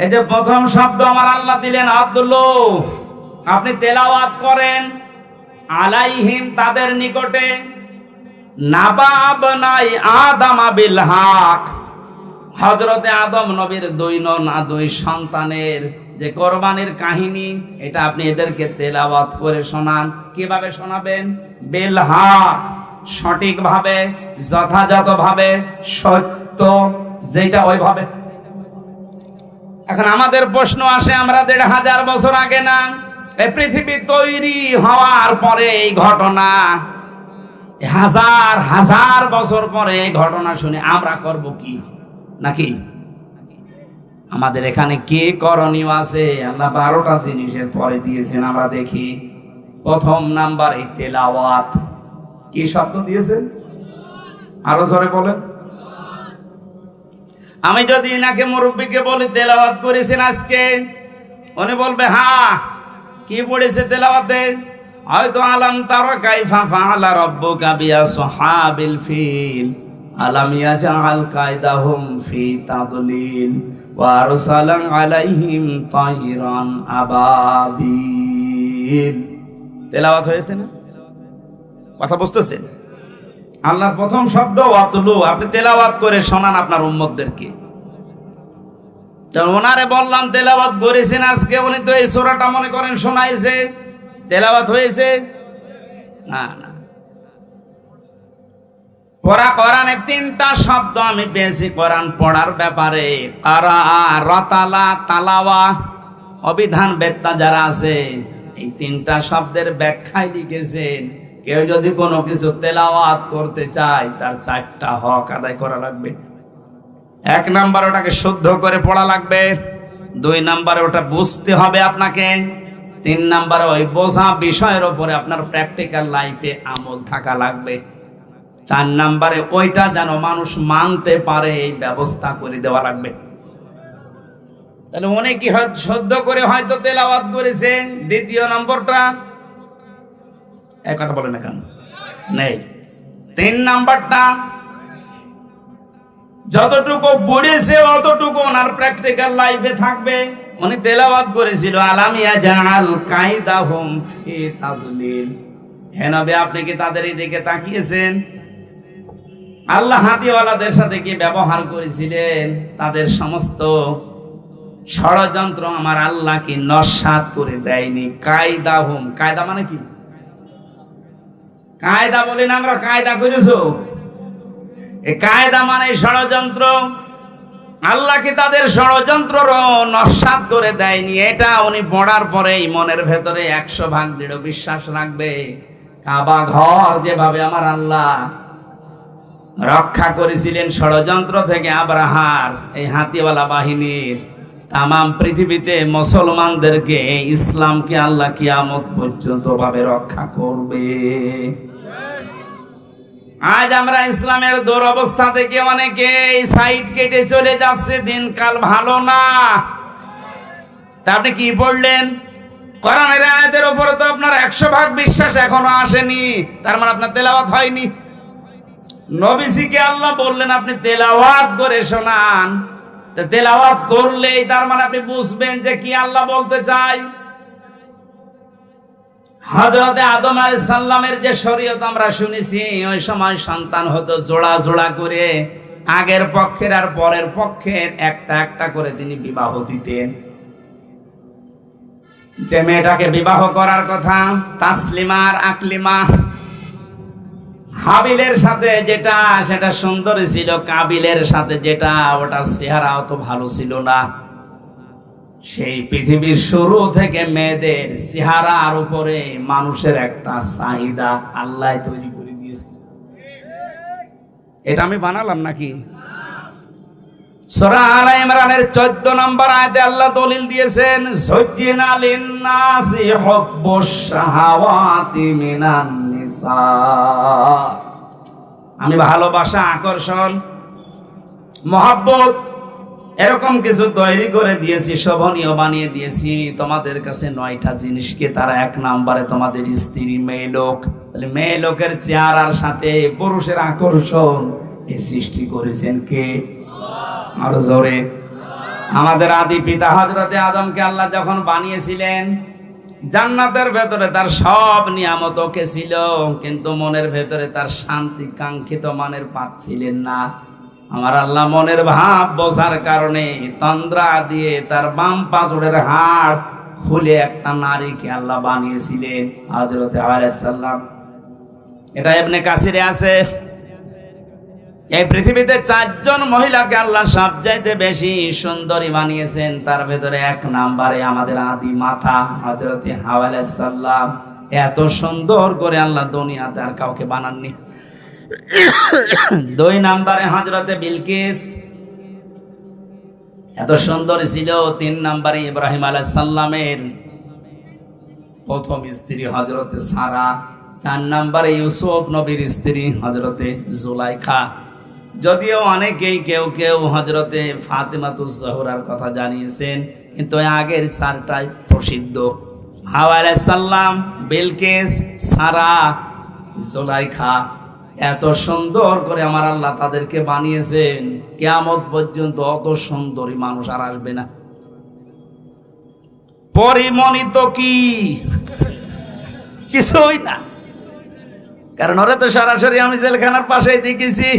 এই যে প্রথম শব্দ আমার আল্লাহ দিলেন আব্দুল্লাহ, আপনি তেলাওয়াত করেন আলাইহিম তাদের নিকটে, নাবাব নাই আদম বিল হক, হযরতে আদম নবীর দুই সন্তানের যে কোরবানির কাহিনী এটা আপনি এদেরকে তেলাওয়াত করে শোনান। কিভাবে শোনাবেন? বিল হক, সঠিকভাবে, যথাযথভাবে, সত্য যেটা ওইভাবে। এখন আমাদের প্রশ্ন আসে, আমরা ১৫০০ বছর আগে না, এই পৃথিবী তৈরি হওয়ার পরে এই ঘটনা, হাজার হাজার বছর পরে এই ঘটনা শুনে আমরা করব কি? নাকি আমাদের এখানে কি করণীয় আছে? আল্লাহ 12টা জিনিসের পরে দিয়েছেন, আমরা দেখি। প্রথম নাম্বার এই তেলাওয়াত। কি শব্দ দিয়েছেন? আরো জোরে বলেন। আমি যদি নাকি মুরব্বীকে বলি তেলাওয়াত করেছেন আজকে, উনি বলবে হ্যাঁ। কি পড়েছে তেলাওয়াতে? হয়তো আলাম তারা কাইফা ফাআলা রাব্বুকা বিআসহাবিল ফিল আলাম ইয়াজআল কায়দাহুম ফি তাদলিল ওয়া আরসালা আলাইহিম তায়রান আবাবিল। তেলাওয়াত হয়েছে না? কথা বুঝতেছেন? আল্লাহর প্রথম শব্দ ওয়াতলু, আপনি তেলাওয়াত করে শোনান আপনার উম্মতদেরকে। তো ওনারে বললাম তেলাওয়াত করেছেন আজকে, উনি তো এই সূরাটা মনে করেন শোনাইছে, তেলাওয়াত হয়েছে না? না। পড়া কোরআনে 3টা শব্দ আমি পেয়েছি কোরআন পড়ার ব্যাপারে, কারা, রাতালা, তালাওয়া। অবিধান বেত্তা যারা আছে এই 3টা শব্দের ব্যাখ্যায় লিখেছেন, কেউ যদি কোনো কিছু তেলাওয়াত করতে চায় তার 4টা হক আদায় করা লাগবে। 1 নাম্বার ওটাকে শুদ্ধ করে পড়া লাগবে, 2 নাম্বারে ওটা বুঝতে হবে আপনাকে, 3 নাম্বারে ওই বোঝা বিষয়ের উপরে আপনার প্র্যাকটিক্যাল লাইফে আমল থাকা লাগবে, 4 নাম্বারে ওইটা যেন মানুষ মানতে পারে এই ব্যবস্থা করে দেওয়া লাগবে। তাহলে অনেকে শুদ্ধ করে হয়তো তেলাওয়াত করেছে। দ্বিতীয় নম্বরটা এক কথা বলে না কেন নেই। 3 নাম্বারটা যতটুকু পড়েছে অতটুকু ওনার প্র্যাকটিক্যাল লাইফে থাকবে। উনি তেলাওয়াত করেছিল আলাম ইয়াজআল কায়দাহুম ফি তাদলিল। হে নবী, আপনি কি তাদের দিকে তাকিয়েছেন? আল্লাহ হাতিওয়ালাদের সাথে কি ব্যবহার করেছিলেন? তাদের সমস্ত ষড়যন্ত্র আমার আল্লাহ কি নস্যাৎ করে দেয়নি? কায়দাহুম, কায়দা মানে কি? কায়দা বলি না আমরা, কায়দা করেছো, এই কায়দা মানে ষড়যন্ত্র। আল্লাহ কি তাদের ষড়যন্ত্র নস্যাৎ করে দেয়নি? এটা উনি পড়ার পরেই মনের ভেতরে 100% দৃঢ় বিশ্বাস রাখবে। কাবা ঘর যেভাবে আমার আল্লাহ রক্ষা করেছিলেন ষড়যন্ত্র থেকে আব্রাহার এই হাতিওয়ালা বাহিনীর, তামাম পৃথিবীতে মুসলমানদেরকে, ইসলামকে আল্লাহ কিয়ামত পর্যন্ত ভাবে রক্ষা করবে। আজ আমরা ইসলামের দুরবস্থা থেকে অনেকে সাইড কেটে চলে যাচ্ছে, দিনকাল ভালো না। তা আপনি কি পড়লেন? কোরআনের আয়াতের উপরে তো আপনার 100% বিশ্বাস এখনো আসেনি, তার মানে আপনার তেলাওয়াত হয়নি। নবীজিকে আল্লাহ বললেন আপনি তেলাওয়াত করে শোনান, তো তেলাওয়াত করলেই তার মানে আপনি বুঝবেন যে কি আল্লাহ বলতে চায়। হযরতে আদম আলাইহিস সালামের যে শরীয়ত আমরা শুনেছি, ওই সময় সন্তান হতো জোড়া জোড়া করে, আগের পক্ষের আর পরের পক্ষের একটা একটা করে তিনি বিবাহ দিতেন। যে মেয়েটাকে বিবাহ করার কথা, তাসলিমা আর আকলিমা, হাবিলের সাথে যেটা সেটা সুন্দর ছিল, কাবিলের সাথে যেটা ওটার চেহারা অত ভালো ছিল না। সেই পৃথিবীর শুরু থেকে মেয়েদের চেহারার উপরে মানুষের একটা চাহিদা আল্লাহ তৈরি করে দিয়েছে। এটা আমি বানালাম নাকি? সূরা আলে ইমরানের 14 নম্বর আয়াতে আল্লাহ দলিল দিয়েছেন, যুজ্জিনা লিন-নাসি হুব্বুশ শাহাওয়াতি মিনান নিসা। আমি ভালোবাসা, আকর্ষণ, মহব্বত এরকম কিছু তৈরি করে দিয়েছি, শোভনীয় বানিয়ে দিয়েছি তোমাদের কাছে 9টা জিনিসকে। তারা 1 নম্বরে তোমাদের স্ত্রী, মেয়ে লোক। তাহলে মেয়ে লোকের চেহারার সাথে পুরুষের আকর্ষণ এই সৃষ্টি করেছেন কে? আর জোরে। আমাদের আদি পিতা হযরতে আদমকে আল্লাহ যখন বানিয়েছিলেন, জান্নাতের ভেতরে তার সব নিয়ামত ওকে ছিল, কিন্তু মনের ভেতরে তার শান্তি কাঙ্ক্ষিত মানের পাচ্ছিলেন না। আমার আল্লাহ মনের ভাব বোঝার কারণে তন্দ্রা দিয়ে তার বাম পাথরের হাড় খুলে একটা নারীকে আল্লাহ বানিয়েছিলেন, হযরতে হাওয়া আলাইহিস সালাম। এটা ইবনে কাসিরে আছে। এই পৃথিবীতে 4 জন মহিলাকে আল্লাহ সবচাইতে বেশি সুন্দরী বানিয়েছেন। তার ভেতরে 1 নম্বরে আমাদের আদি মাতা হযরতে হাওয়া আলাইহিস সালাম। এত সুন্দর করে আল্লাহ দুনিয়াতে আর কাউকে বানাননি। 2 নম্বরে হযরতে বিলকিস, এত সুন্দর ছিল। 3 নম্বরে ইব্রাহিম আলাইহিস সালামের প্রথম স্ত্রী হযরতে সারা। 4 নম্বরে ইউসুফ নবীর স্ত্রী হযরতে জুলাইখা। যদিও অনেকেই কেউ কেউ হযরতে ফাতেমাতুজ জোহরার কথা জানিয়েছেন, কিন্তু আগের 4টাই প্রসিদ্ধ। হাওয়া আলাইহিস সালাম, বিলকিস, সারা, জুলাইখা। এত সুন্দর করে আমার আল্লাহ তাদেরকে বানিয়েছেন, কিয়ামত পর্যন্ত অত সুন্দরী মানুষ আর আসবে না। পরিমণিত কি কিছুই না, কারণ ওরা তো সরাসরি আমি জেলখানার পাশেই দেখেছি।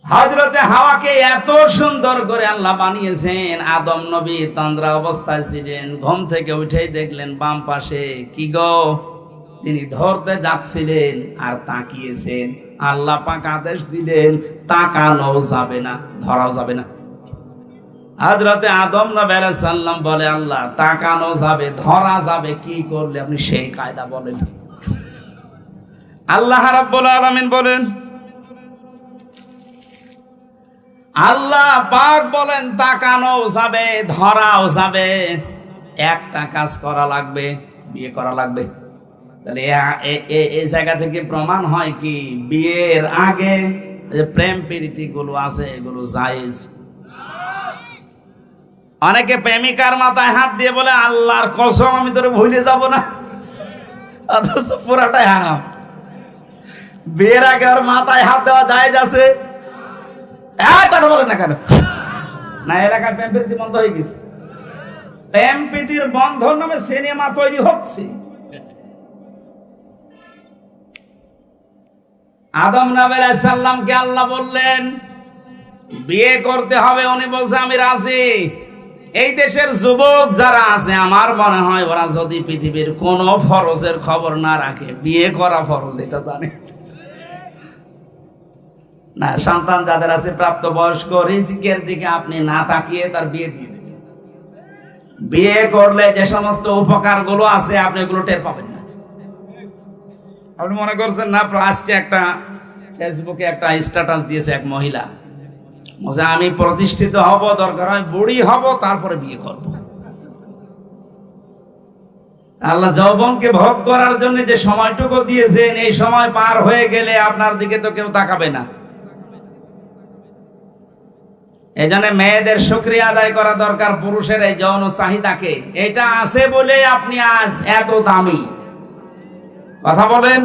হযরতে হাওয়াকে এত সুন্দর করে আল্লাহ বানিয়েছেন। আদম নবী তন্দ্রা অবস্থায় ছিলেন, ঘুম থেকে উঠেই দেখলেন বাম পাশে কি গো, তিনি ধরতে যাচ্ছিলেন আর তাকিয়েছেন। আল্লাহ পাক আদেশ দিলেন তাকানো যাবে না, ধরাও যাবে না। হযরতে আদম নবী আলাইহিস সালাম বলে, আল্লাহ তাকানো যাবে, ধরা যাবে কি করলে আপনি সেই কায়দা বলেন। আল্লাহ রাব্বুল আলামিন বলেন, আল্লাহ পাক বলেন তাকানো যাবে, ধরাও যাবে, একটা কাজ করা লাগবে, বিয়ে করা লাগবে। তাহলে এই জায়গা থেকে প্রমাণ হয় কি, বিয়ের আগে যে প্রেম প্রীতি গুলো আছে এগুলো জায়েজ। অনেকে প্রেমিকার মাথায় হাত দিয়ে বলে, আল্লাহর কসম আমি তোরে ভুলে যাব না, অথচ পুরাটাই হারাম। বিয়ের আগে ওর মাথায় হাত দেওয়া জায়েজ আছে? কথা বলে না কেন? না, এলাকার প্রেম প্রীতি বন্ধ হয়ে গেছে। প্রেম প্রীতির বন্ধন নামে সিনেমা তৈরি হচ্ছে। আদম নবী আলাইহিস সালামকে আল্লাহ বললেন বিয়ে করতে হবে, উনি বলছে আমি রাজি। এই দেশের যুবক যারা আছে, আমার মনে হয় ওরা যদি পৃথিবীর কোন ফরজের খবর না রাখে, বিয়ে করা ফরজ এটা জানে না। সন্তান যাদের আছে প্রাপ্তবয়স্ক, রিজিকের দিকে আপনি না তাকিয়ে তার বিয়ে দিয়ে দেবেন। বিয়ে করলে যে সমস্ত উপকার গুলো আছে আপনি এগুলো টের পাবেন না। আপনি মনে করছেন না, আজকে একটা ফেসবুকে একটা স্ট্যাটাস দিয়েছে এক মহিলা, বলছে আমি প্রতিষ্ঠিত হব, দরকার হয় বুড়ি হব, তারপরে বিয়ে করব। আল্লাহ যৌবনকে ভোগ করার জন্য যে সময়টুকু দিয়েছেন, এই সময় পার হয়ে গেলে আপনার দিকে তো কেউ তাকাবে না। এই জন্য মেয়েদের শুকরিয়া আদায় করা দরকার পুরুষের এই যৌন চাহিদাকে। এটা আছে বলে আপনি আজ এত দামি। কথা বলেন।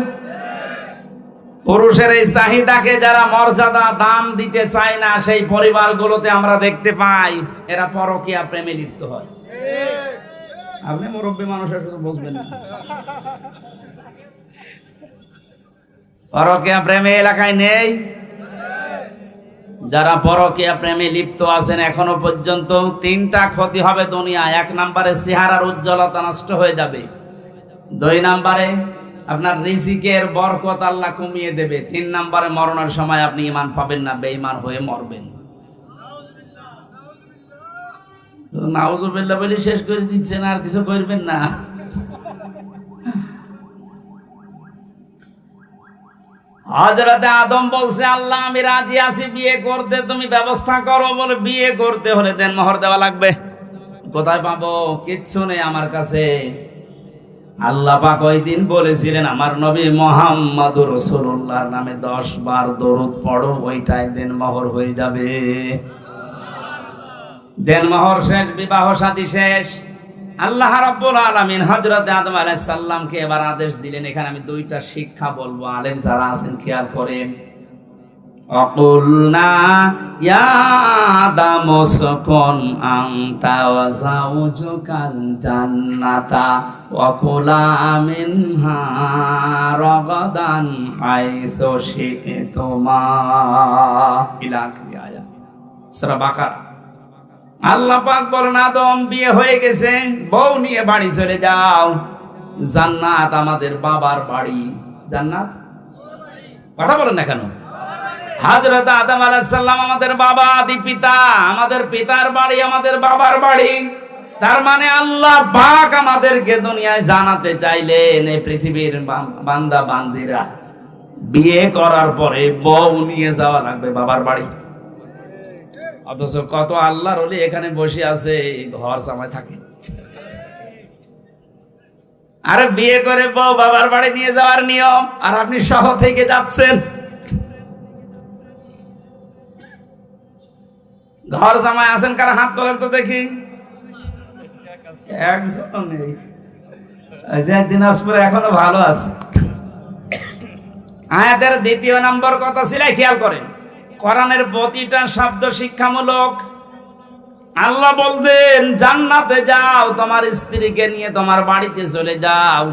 পুরুষের এই চাহিদাকে যারা মর্যাদা দাম দিতে চায় না, সেই পরিবারগুলোতে আমরা দেখতে পাই এরা পরকীয়া প্রেমে লিপ্ত হয়। আপনি মুরব্বী মানুষের শুধু বুঝবেন না, পরকীয়া প্রেমে এলাকায় নেই। যারা পরকীয়া প্রেমে লিপ্ত আছেন এখনো পর্যন্ত 3টা ক্ষতি হবে দুনিয়া। 1 নম্বরে চেহারার উজ্জ্বলতা নষ্ট হয়ে যাবে। 2 নম্বরে আপনার রিজিকের বরকত আল্লাহ কমিয়ে দেবে। 3 নম্বরে মরণের সময় আপনি ঈমান পাবেন না, বেঈমান হয়ে মরবেন। নাউজুবিল্লাহ বলে শেষ করে দিচ্ছেন, আর কিছু করবেন না। হযরতে আদম বলছে, আল্লাহ আমি রাজি আছি বিয়ে করতে, তুমি ব্যবস্থা করো। বলে বিয়ে করতে হলে দেনমোহর দেওয়া লাগবে। কোথায় পাবো? কিচ্ছু নেই আমার কাছে। আল্লাহ পাক ওই দিন বলেছিলেন আমার নবী মুহাম্মদুর রাসূলুল্লাহর নামে 10 বার দরুদ পড়ো, ওইটাই দেনমোহর হয়ে যাবে। দেনমোহর শেষ, বিবাহ শাদী শেষ। আল্লাহ রাব্বুল আলামিন হযরত আদম আলাইহিস সালামকে এবার আদেশ দিলেন। এখানে আমি দুইটা শিক্ষা বলবো, আলেম যারা আছেন খেয়াল করেন। অকুলনা ইয়া আদম উসকুন আনতা ওয়া যাওজুকাল জান্নাতা ওয়া কুলা মিনহা রাগাদান হাইসু শি'তুমা ইলা আখির আয়াত সূরা বাকারা। আল্লাহ পাক বলেন আদম বিয়ে হয়ে গেছে, বউ নিয়ে বাড়ি চলে যাও। জান্নাত আমাদের বাবার বাড়ি। জান্নাত কথা বলেন না কেন? হযরত আদম আলাইহিস সালাম আমাদের বাবা, আদি পিতা, আমাদের পিতার বাড়ি আমাদের বাবার বাড়ি। তার মানে আল্লাহ পাক আমাদেরকে দুনিয়ায় জানাতে চাইলেন এই পৃথিবীর বান্দা বান্দিরা বিয়ে করার পরে বউ নিয়ে যাওয়া লাগবে বাবার বাড়ি। অথচ কত আল্লাহর ওলি এখানে বসে আছে ঘর জামাই থাকে, আরে বিয়ে করে বউ বাবার বাড়ি নিয়ে যাওয়ার নিয়ম, আর আপনি সহ থেকে যাচ্ছেন। ঘর জামাই আছেন কারা? হাত তোলেন তো দেখি। একজন নেই। দিনাজপুরে এখনো ভালো আছে। আয়াতের 2 নম্বর কথা ছিল, খেয়াল করেন, কোরআনের প্রতিটা শব্দ শিক্ষামূলক। আল্লাহ বলতেন জান্নাতে যাও, তোমার স্ত্রীকে নিয়ে তোমার বাড়িতে চলে যাও।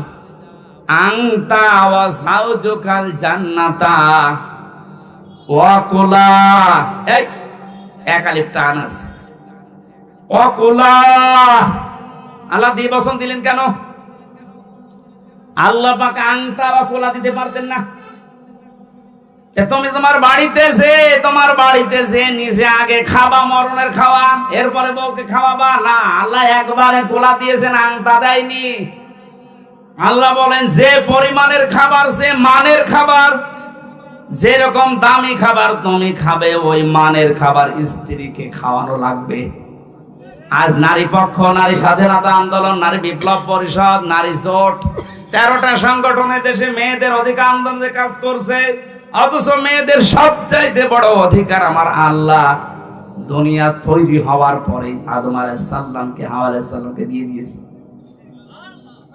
আনতা ওয়া যাওজুকাল জান্নাতা ওয়া কুলা, এই এক আলিফ টান আছে, ওয়া কুলা। আল্লাহ দ্বিবচন দিলেন কেন? আল্লাহ পাক আনতা ওয়া কুলা দিতে পারতেন না? তুমি তোমার বাড়িতে যে নিজে আগে খাবা, মরণের খাওয়া, এরপরে বউকে খাওয়াবা না। আল্লাহ একবারে কোলা দিয়েছেন, আংতা দেয়নি। আল্লাহ বলেন যে পরিমাণের খাবার, যে মানের খাবার, যেরকম দামি খাবার তুমি খাবে ওই মানের খাবার স্ত্রীকে খাওয়ানো লাগবে। আজ নারী পক্ষ, নারী স্বাধীনতা আন্দোলন, নারী বিপ্লব পরিষদ, নারী জোট, 13টা সংগঠনে দেশে মেয়েদের অধিকার আন্দোলনে কাজ করছে। অথচ মেয়েদের সবচাইতে বড় অধিকার আমার আল্লাহ দুনিয়া তৈরি হওয়ার পরে আদম আলাইহিস সালামকে, হাওয়া আলাইহিস সালামকে দিয়ে দিয়েছে।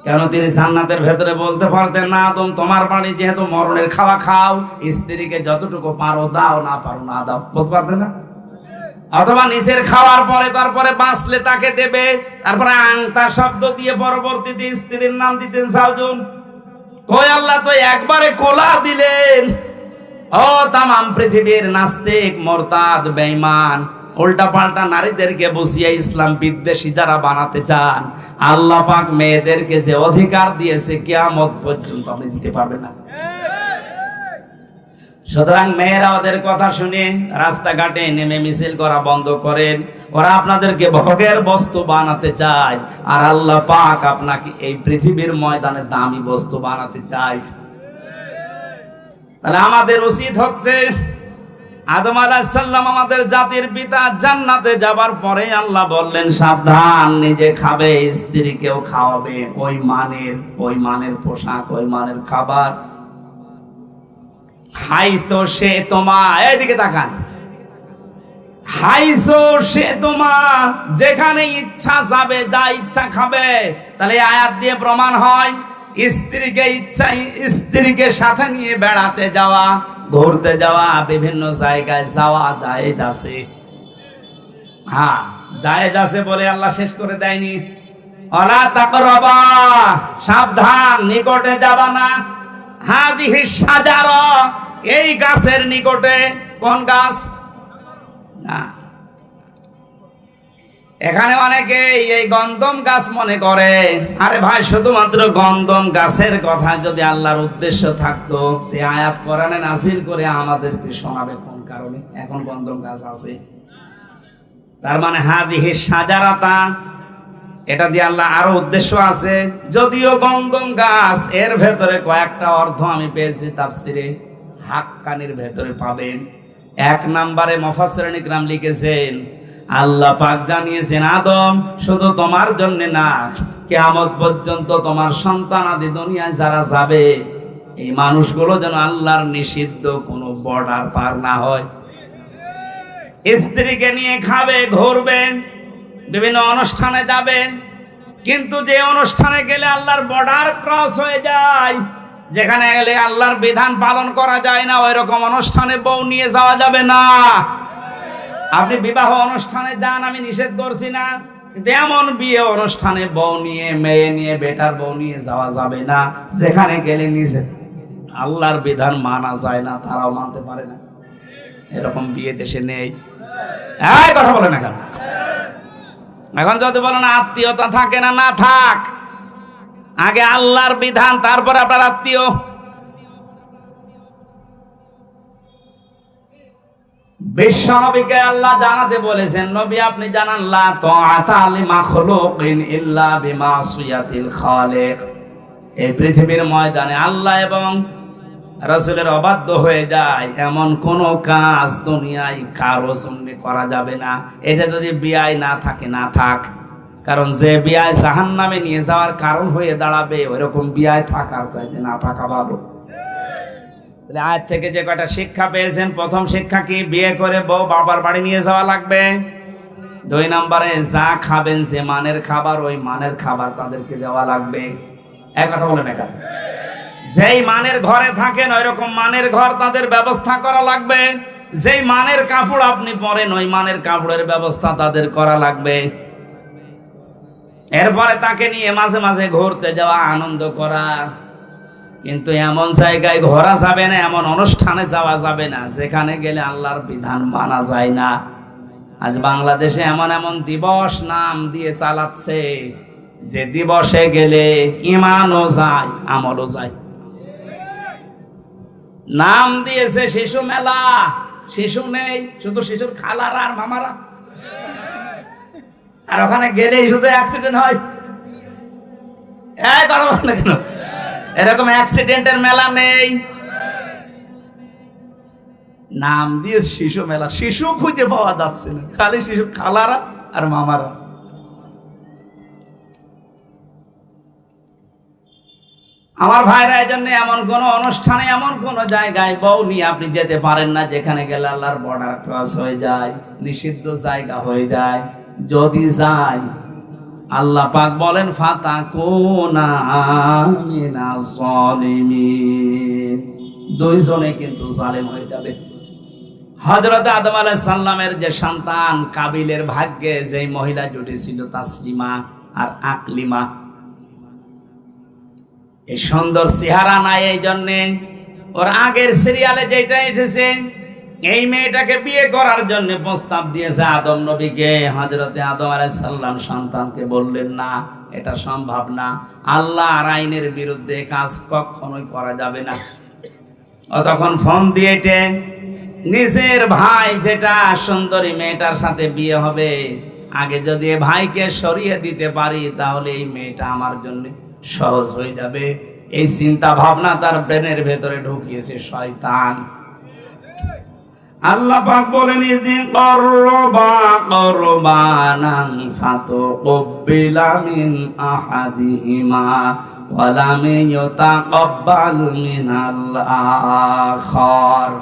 কেন? তিনি জান্নাতের ভেতরে বলতে পারতেন না আদম তোমার বাড়ি যেহেতু মরণের খাওয়া খাও, স্ত্রীকে যতটুকু পারো দাও, না পারো না দাও, বলতে পারতেন না? অথবা নিজের খাওয়ার পরে তারপরে বাঁচলে তাকে দেবে, তারপরে আংতা শব্দ দিয়ে পরবর্তীতে স্ত্রীর নাম দিতেন যাওজুন। কই আল্লাহ তো একবারে কোলা দিলেন। ও তামাম পৃথিবীর নাস্তিক, মুরতাদ, বেঈমান, উল্টা পাল্টা নারীদেরকে বসিয়ে ইসলাম বিদ্বেষী যারা বানাতে চান, আল্লাহ পাক মেয়েদেরকে যে অধিকার দিয়েছে কিয়ামত পর্যন্ত আপনি দিতে পারবেন না। সুতরাং মেয়েরা ওদের কথা শুনে রাস্তাঘাটে নেমে মিছিল করা বন্ধ করেন। ওরা আপনাদেরকে ভোগের বস্তু বানাতে চায়, আর আল্লাহ পাক আপনাকে এই পৃথিবীর ময়দানে দামি বস্তু বানাতে চায়। তাহলে আমাদের উচিত হচ্ছে, আদম আলাইহিস সালাম আমাদের জাতির পিতা, জান্নাতে যাবার পরে আল্লাহ বললেন সাবধান, নিজে খাবে, স্ত্রীকেও খাওয়াবে, ওই মানের পোশাক, ওই মানের খাবার। হাইসো সে তোমা, এইদিকে তাকান, হাইসো সে তোমা, যেখানে ইচ্ছা যাবে, যা ইচ্ছা খাবে। তাহলে আয়াত দিয়ে প্রমাণ হয় স্ত্রীকে সাথে নিয়ে বেড়াতে যাওয়া, ঘুরতে যাওয়া, বিভিন্ন জায়গায় যাওয়া জায়েজ আছে। হ্যাঁ, জায়েজ আছে বলে আল্লাহ শেষ করে দেয়নি। ওয়ালা তাকরাবা, সাবধান, নিকটে যাবা না। হাদিহি শাজারা, এই গাছের নিকটে। কোন গাছ? না, এখানে অনেকে এই গন্ধম গাছ মনে করে। আরে ভাই, শুধুমাত্র গন্ধম গাছের কথা যদি আল্লাহর উদ্দেশ্য থাকতো, এই আয়াত কোরআনে নাযিল করে আমাদেরকে শোনাবে কোন কারণে এখন গন্ধম গাছ আছে। তার মানে হাদিহি শাজারাতা, এটা দিয়ে আল্লাহ আরো উদ্দেশ্য আছে। যদিও গন্ধম গাছ, এর ভেতরে কয়েকটা অর্থ আমি পেয়েছি তাফসিরে, হাক্কানির ভেতরে পাবেন। 1 নম্বরে মুফাসসিরিন ইকরাম লিখেছেন, আল্লাহ পাক জানিয়েছেন আদম শুধু তোমার জন্য না, কিয়ামত পর্যন্ত তোমার সন্তান আদি দুনিয়ায় যারা যাবে এই মানুষগুলো যেন আল্লাহর নিষিদ্ধ কোনো বর্ডার পার না হয়। স্ত্রীকে নিয়ে খাবে, ঘুরবে, বিভিন্ন অনুষ্ঠানে যাবে, কিন্তু যে অনুষ্ঠানে গেলে আল্লাহর বর্ডার ক্রস হয়ে যায়, যেখানে গেলে আল্লাহর বিধান পালন করা যায় না, ওই রকম অনুষ্ঠানে বউ নিয়ে যাওয়া যাবে না। আপনি বিবাহ অনুষ্ঠানে যান, আমি নিষেধ করছি না, কিন্তু এমন বিয়ে অনুষ্ঠানে বউ নিয়ে, মেয়ে নিয়ে, বেটার বউ নিয়ে যাওয়া যাবে না, যেখানে গেলে নিজে আল্লাহর বিধান মানা যায় না, তারাও মানতে পারে না। এরকম বিয়ে দেশে নেই। এই কথা বলে না কেন? এখন যদি বলেন আত্মীয়তা থাকে না, না থাক, আগে আল্লাহর বিধান, তারপরে আপনার আত্মীয়। বিশ্ব নবীকে আল্লাহ জানাতে বলেছেন, নবী আপনি জানান, লা তাআতা লিমাখলুকিন ইল্লা বিমাসিয়াতিল খালিক। এই পৃথিবীর ময়দানে আল্লাহ এবং রাসূলের অবাধ্য হয়ে যায় এমন কোন কাজ দুনিয়ায় কারো জন্য করা যাবে না। এটা যদি বিয়ায় না থাকে, না থাক, কারণ যে বিয়ায় জাহান্নামে নিয়ে যাওয়ার কারণ হয়ে দাঁড়াবে, ওইরকম বিয়ায় থাকার চাইতে না থাকা ভালো। আজ থেকে যে কয়টা শিক্ষা পেয়েছেন, প্রথম শিক্ষা কি? বিয়ে করে বউ বাবার বাড়ি নিয়ে যাওয়া লাগবে। 2 নম্বরে যা খাবেন, যে মানের খাবার, ওই মানের খাবার তাদেরকে দেওয়া লাগবে। এক কথা বলেন একা, যেই মানের ঘরে থাকেন ওই রকম মানের ঘর তাদের ব্যবস্থা করা লাগবে। যেই মানের কাপড় আপনি পরেন, ওই মানের কাপড়ের ব্যবস্থা তাদের করা লাগবে। এরপরে তাকে নিয়ে মাঝে মাঝে ঘুরতে যাওয়া, আনন্দ করা, কিন্তু এমন জায়গায় ঘোরা যাবে না, এমন অনুষ্ঠানে যাওয়া যাবে না যেখানে গেলে আল্লাহর বিধান মানা যায় না। আজ বাংলাদেশে এমন এমন দিবস নাম দিয়ে চালাচ্ছে, যে দিবসে গেলে ঈমানও যায়, আমলও যায়। নাম দিয়েছে শিশু মেলা, শিশু নেই, শুধু শিশুর খালারা আর মামারা, আর ওখানে গেলেই শুধু অ্যাক্সিডেন্ট হয়। কেন এরকম অ্যাক্সিডেন্টের মেলা নেই? নাম দিয়ে শিশু মেলা, শিশু খুঁজে পাওয়া যাচ্ছে না, খালি শিশু খালারা আর মামারা। আমার ভাইরা, এই জন্য এমন কোন অনুষ্ঠানে, এমন কোন জায়গায় বউ নিয়ে আপনি যেতে পারেন না যেখানে গেলে আল্লাহর বর্ডার ক্রস হয়ে যায়, নিষিদ্ধ জায়গা হয়ে যায়। যদি যায়, আল্লাহ পাক বলেন, ফাতাকুনা মিনাজ জালিমিন, দুইজনে কিন্তু জালেম হয়ে যাবে। হযরত আদম আলাইহিস সালামের যে সন্তান কাবিলের ভাগ্যে যেই মহিলা জুটেছিল, তাসলিমা আর আকলিমা, এই সুন্দর চেহারা নাই, এই জন্যে ওর আগের সিরিয়ালে যেটা এসেছে, এই মেয়েটাকে বিয়ে করার জন্য প্রস্তাব দিয়েছে আদম নবীকে। হযরতে আদম আলাইহিস সালাম সন্তানকে বললেন, না, এটা সম্ভব না, আল্লাহর আইনের বিরুদ্ধে কাজ কখনোই করা যাবে না। ও তখন ফোন দিয়ে নিজের ভাই, যেটা সুন্দরী মেয়েটার সাথে বিয়ে হবে, আগে যদি ভাইকে সরিয়ে দিতে পারি তাহলে এই মেয়েটা আমার জন্য সহজ হয়ে যাবে, এই চিন্তা ভাবনা তার ব্রেনের ভেতরে ঢুকিয়েছে শয়তান। আল্লাহ পাক বলেন, ইযি করবা করবানান ফাতুকবিলা মিন আহাদিহিমা ওয়া লাম ইউতাকাব্বাল মিনাল আখার।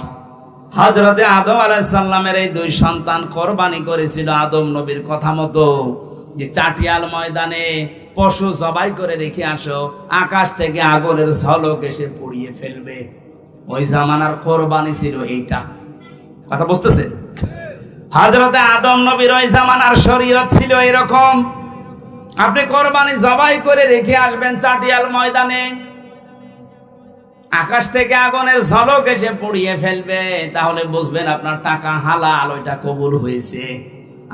হযরতে আদম আলাইহিস সালামের এই 2 সন্তান কোরবানি করেছিল আদম নবীর কথা মতো, যে চাটিয়াল ময়দানে পশু জবাই করে রেখে আসো, আকাশ থেকে আগুনের ঝলক এসে পুড়িয়ে ফেলবে। ওই জামানার কোরবানি ছিল এইটা। কথা বুঝতেছে? হযরতে আদম নবীর ওই জামানার শরীয়ত ছিল এরকম, আপনি কোরবানি জবাই করে রেখে আসবেন চাটিয়াল ময়দানে, আকাশ থেকে আগুনের ঝলক এসে পুড়িয়ে ফেলবে, তাহলে বুঝবেন আপনার টাকা হালাল, ওইটা কবুল হয়েছে।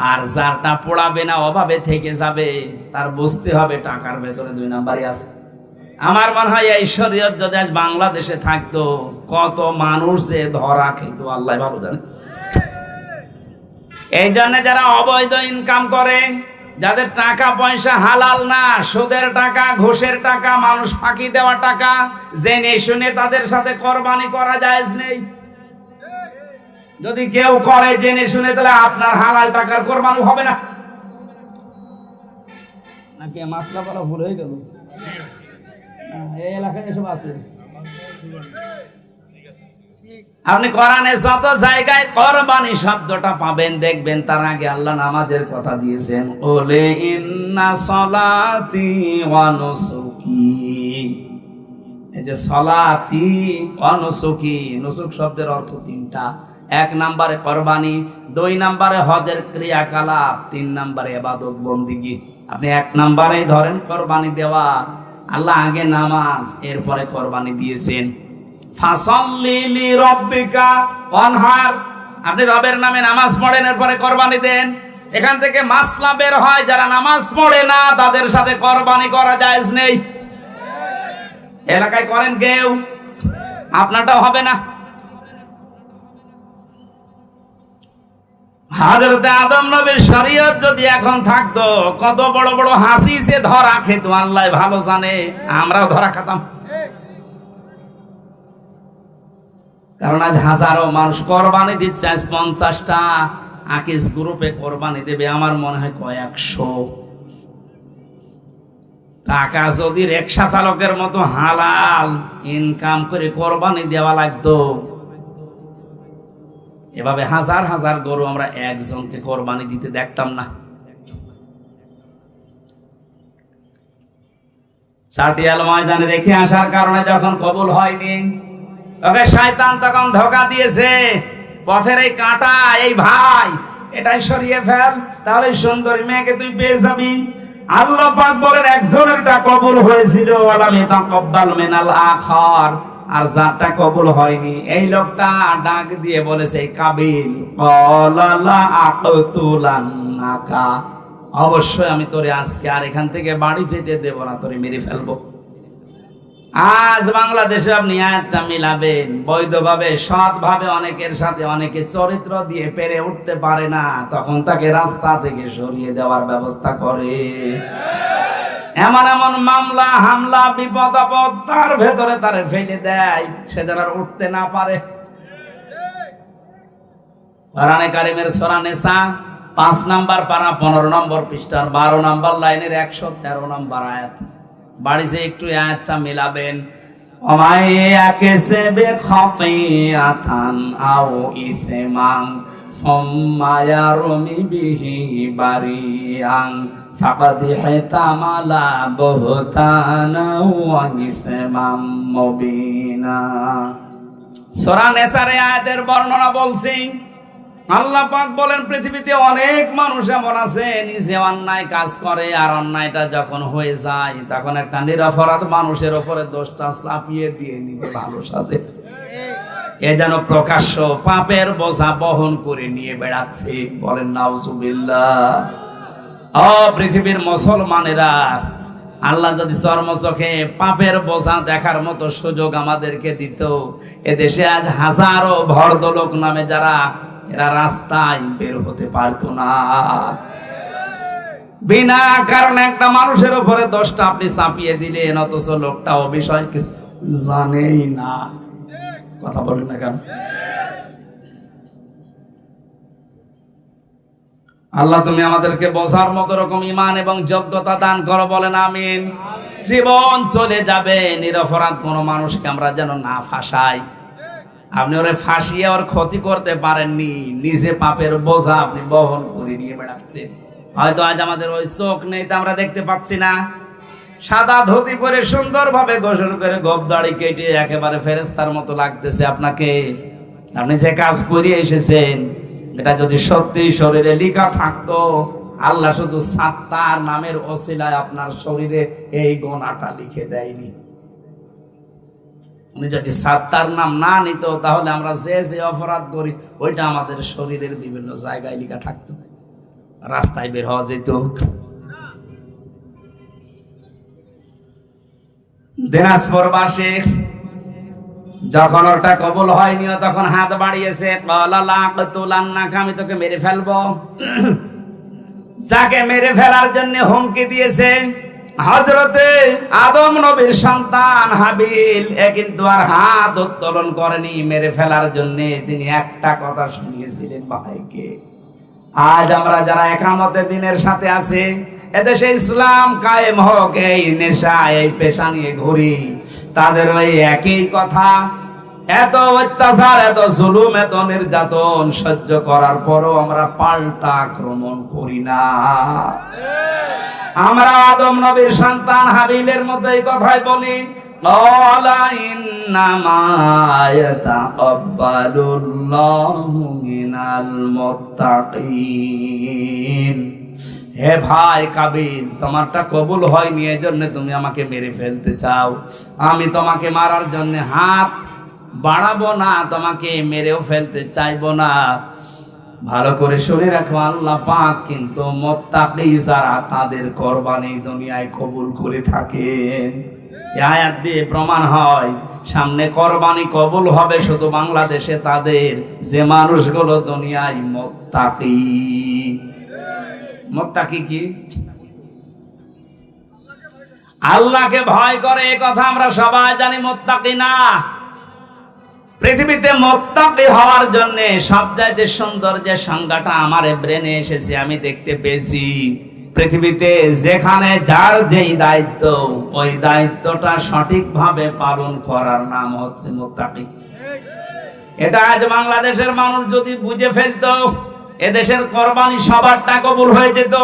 আর যারটা পোড়াবে না, অভাবে থেকে যাবে, তার বুঝতে হবে টাকার ভেতরে 2 নাম্বারই আছে। আমার মনে হয় এই শরীয়ত যদি আজ বাংলাদেশে থাকতো, কত মানুষ যে ধরা খেত আল্লাহ ভালো জানে। এই জন্য যারা অবৈধ ইনকাম করে, যাদের টাকা পয়সা হালাল না, সুদের টাকা, ঘুষের টাকা, মানুষ ফাঁকি দেওয়া টাকা, জেনে শুনে তাদের সাথে কোরবানি করা জায়েজ নেই। যদি কেউ করে জেনে শুনে, তাহলে আপনার হালাল টাকার কোরবানি হবে না। নাকি মাসলা করা ভুল হয়ে গেল? এই এলাকায় এসব আছে। আপনি কোরআনে যত জায়গায় কোরবানি শব্দটা পাবেন দেখবেন তার আগে আল্লাহ নামাজের কথা দিয়েছেন, ওলে ইন্না সলাতি ওয়া নুসুকি। এই যে সলাতি ওয়া নুসুকি, নুসুক শব্দের অর্থ তিনটা। 1 নম্বরে কোরবানি, 2 নম্বরে হজের ক্রিয়াকলাপ, 3 নম্বরে ইবাদত বন্দেগী। আপনি 1 নম্বরেই ধরেন কোরবানি দেওয়া। আল্লাহ আগে নামাজ, এরপরে কোরবানি দিয়েছেন। ফাসাল্লি লিরাব্বিকা ওয়ানহার, আপনি রবের নামে নামাজ পড়েন, এরপরে কোরবানি দেন। এখান থেকে মাসলা বের হয়, যারা নামাজ পড়ে না তাদের সাথে কোরবানি করা জায়েজ নেই। এলাকায় করেন কেউ, আপনারটাও হবে না। হযরতে আদম নবীর শরীয়ত যদি এখন থাকতো, কত বড় বড় হাসি সে ধরা খেত আল্লাহ ভালো জানে, আমরাও ধরা খেতাম। কারণ আজ হাজারো মানুষ কোরবানি দিচ্ছে। আজ 50টা আকিস গ্রুপে কোরবানি দেবে, আমার মনে হয় কয়েকশো টাকা যদি রিকশা চালকের মতো হালাল ইনকাম করে কোরবানি দেওয়া লাগতো, এভাবে হাজার হাজার গরু আমরা একজনকে কোরবানি দিতে দেখতাম না। চাটিয়াল ময়দানে রেখে আসার কারণে যখন কবুল হয়নি, ওকে শয়তান তখন ধোঁকা দিয়েছে, পথের এই কাঁটা, এই ভাই এটাই সরিয়ে ফেল, তাহলে সুন্দরী মেয়েকে তুই পেয়ে যাবি। আল্লাহ পাক বলেন একজনেরটা কবুল হয়েছিল, ওয়ালাম ইয়াতাকাব্বাল মিনাল আখার, আর যারটা কবুল হয়নি এই লোকটা ডাক দিয়ে বলেছে, কাবিল ক্বালা লা আকতুলান্নাকা, অবশ্যই আমি তোরে আজকে আর এখান থেকে বাড়ি যেতে দেব না, তোরে মেরে ফেলবো। আজ বাংলাদেশে আপনি আয়াতটা মিলাবেন বৈধভাবে, সৎভাবে, অনেকের সাথে অনেকে চরিত্র দিয়ে পেরে উঠতে পারে না, তখন তাকে রাস্তা থেকে সরিয়ে দেওয়ার ব্যবস্থা করে। এমন এমন মামলা হামলা বিপদ আপদ তার ভেতরে তারে ফেলে দেয়, সে যেন আর উঠতে না পারে। কোরআনে কারিমের সূরা নিসা 5 নম্বর পারা 15 নম্বর পৃষ্ঠার 12 নম্বর লাইনের 113 নম্বর আয়াত। বাড়িতে একটু আয়াতটা মিলাবেন। ওমাইয়াকেসবে খাতিয়াতান আও ইসমান সুম্মা ইয়ারমি বিহি বারিয়ান ফাকাদ ইহতামালা বুহতানা ওয়া ইসমান মুবিনা। সূরা নিসার আয়াতের বর্ণনা বলছি। আল্লাহ পাক বলেন পৃথিবীতে অনেক মানুষ এমন আছে নিজে অন্যায় কাজ করে, আর অন্যায়টা যখন হয়ে যায় তখন একটা নিরপরাধ মানুষের উপরে দোষটা চাপিয়ে দিয়ে নিজে ভালো সাজে। এ যেন প্রকাশ্য পাপের বোঝা বহন করে নিয়ে বেড়াচ্ছে, বলেন নাউজুবিল্লাহ। ও পৃথিবীর মুসলমানেরা, আল্লাহ যদি চর্মচোখে পাপের বোঝা দেখার মতো সুযোগ আমাদেরকে দিত, এদেশে আজ হাজারো ভদ্রলোক নামে যারা এরা রাস্তায় বের হতে পারতো না। বিনা কারণে একটা মানুষের উপরে দোষটা আপনি চাপিয়ে দিলেন, অথচ লোকটা ও বিষয় কিছু জানেই না। কথা বলেন না কেন? আল্লাহ তুমি আমাদেরকে বোঝার মতো রকম ঈমান এবং যোগ্যতা দান করো, বলেন আমিন। জীবন চলে যাবে, নিরপরাধ কোনো মানুষকে আমরা যেন না ফাঁসাই। আপনি ওরে ফাঁসিয়ে ওর ক্ষতি করতে পারেননি, নিজে পাপের বোঝা আপনি বহন করে নিয়ে বেড়াচ্ছেন। হয়তো আজ আমাদের ওই চোখ নেই, তা আমরা দেখতে পাচ্ছি না। সাদা ধুতি পরে সুন্দরভাবে গোসল করে গোঁফ দাড়ি কেটে একেবারে ফেরেশতার মতো লাগতেছে আপনাকে। আপনি যে কাজ করে এসেছেন এটা যদি সত্যি শরীরে লেখা থাকতো, আল্লাহ শুধু সাত্তার নামের ওসিলায় আপনার শরীরে এই গুনাহটা লিখে দেয়নি। উনি যদি সাত্তার নাম না নিত, তাহলে আমরা যে যে অপরাধ করি ওইটা আমাদের শরীরের বিভিন্ন জায়গায় লেখা থাকতো, রাস্তায় বের হওয়া যেত। দিনাজপুর বাসে যখন ওটা কবুল হয়নি, তখন হাত বাড়িয়েছে, আমি তোকে মেরে ফেলবো। যাকে মেরে ফেলার জন্য হুমকি দিয়েছে হযরতে আদম নবীর সন্তান হাবিল, কিন্তু আর হাত উত্তোলন করেনি মেরে ফেলার জন্য। তিনি একটা কথা শুনিয়েছিলেন ভাইকে, আজ আমরা যারা একামতে দিনের সাথে আছি, এদেশে ইসলাম কায়েম হোক, এই নেশা এই পেশা নিয়ে ঘুরি, তাদের ওই একই কথা। এত অত্যাচার, এত জুলুম, এত নির্যাতন সহ্য করার পরও আমরা পাল্টা আক্রমণ করি না। আমরা আদম নবীর সন্তান হাবিলের মতো এই কথাই বলি, ক্বালা ইন্নামা ইয়াতাকাব্বালুল্লাহু মিনাল মুত্তাকিন। হে ভাই কাবিল, তোমারটা কবুল হয়নি, এজন্য তুমি আমাকে মেরে ফেলতে চাও। আমি তোমাকে মারার জন্য হাত বাড়াবো না, তোমাকে মেরেও ফেলতে চাইবো না। ভালো করে শুনে রাখো, আল্লাহ পাক কিন্তু মুত্তাকি যারা, তাদের কুরবানি দুনিয়ায় কবুল করে থাকেন। এই আয়াত দিয়ে প্রমাণ হয় সামনে কুরবানি কবুল হবে শুধু বাংলাদেশে তাদের, যে মানুষগুলো দুনিয়ায় মুত্তাকি। মুত্তাকি কি? আল্লাহকে ভয় করে, এই কথা আমরা সবাই জানি। মুত্তাকি না, পৃথিবীতে মুত্তাকি হওয়ার জন্য সবচাইতে সুন্দর যে সংজ্ঞাটা আমার ব্রেনে এসেছে, আমি দেখতে পেয়েছি, পৃথিবীতে যেখানে যার যেই দায়িত্ব, ওই দায়িত্বটা সঠিকভাবে পালন করার নাম হচ্ছে মুত্তাকি। এটা আজ বাংলাদেশের মানুষ যদি বুঝে ফেলতো, এদেশের কুরবানি সবারটা কবুল হয়ে যেত।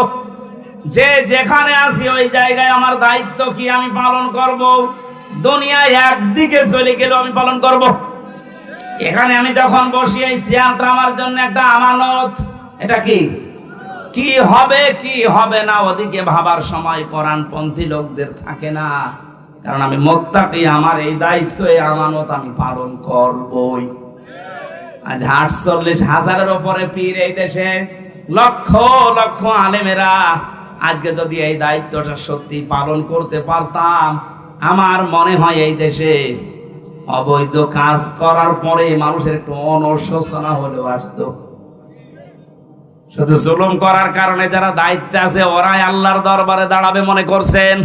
যে যেখানে আসি ওই জায়গায় আমার দায়িত্ব কি আমি পালন করব। দুনিয়ায় একদিকে চলে গেলেও আমি পালন করব। এখানে আমি যখন বসি, এই চেয়ারটা আমার জন্য একটা আমানত। এটা কি হবে কি হবে না, ওদিকে ভাবার সময় কোরআনপন্থী লোকদের থাকে না। কারণ আমি মুত্তাকি, আমার এই দায়িত্ব, এই আমানত আমি পালন করবই। আজ 48,000-এর উপরে পীর এই দেশে, লক্ষ লক্ষ আলেমেরা। আজকে যদি এই দায়িত্বটা সত্যি পালন করতে পারতাম, আমার মনে হয় এই দেশে অবৈধ কাজ করার পরে মানুষের একটু অনুশোচনা হলেও আসতো। শুধু জুলুম করার কারণে যারা দায়িত্বে আছে, ওরাই আল্লাহর দরবারে দাঁড়াবে মনে করছেন?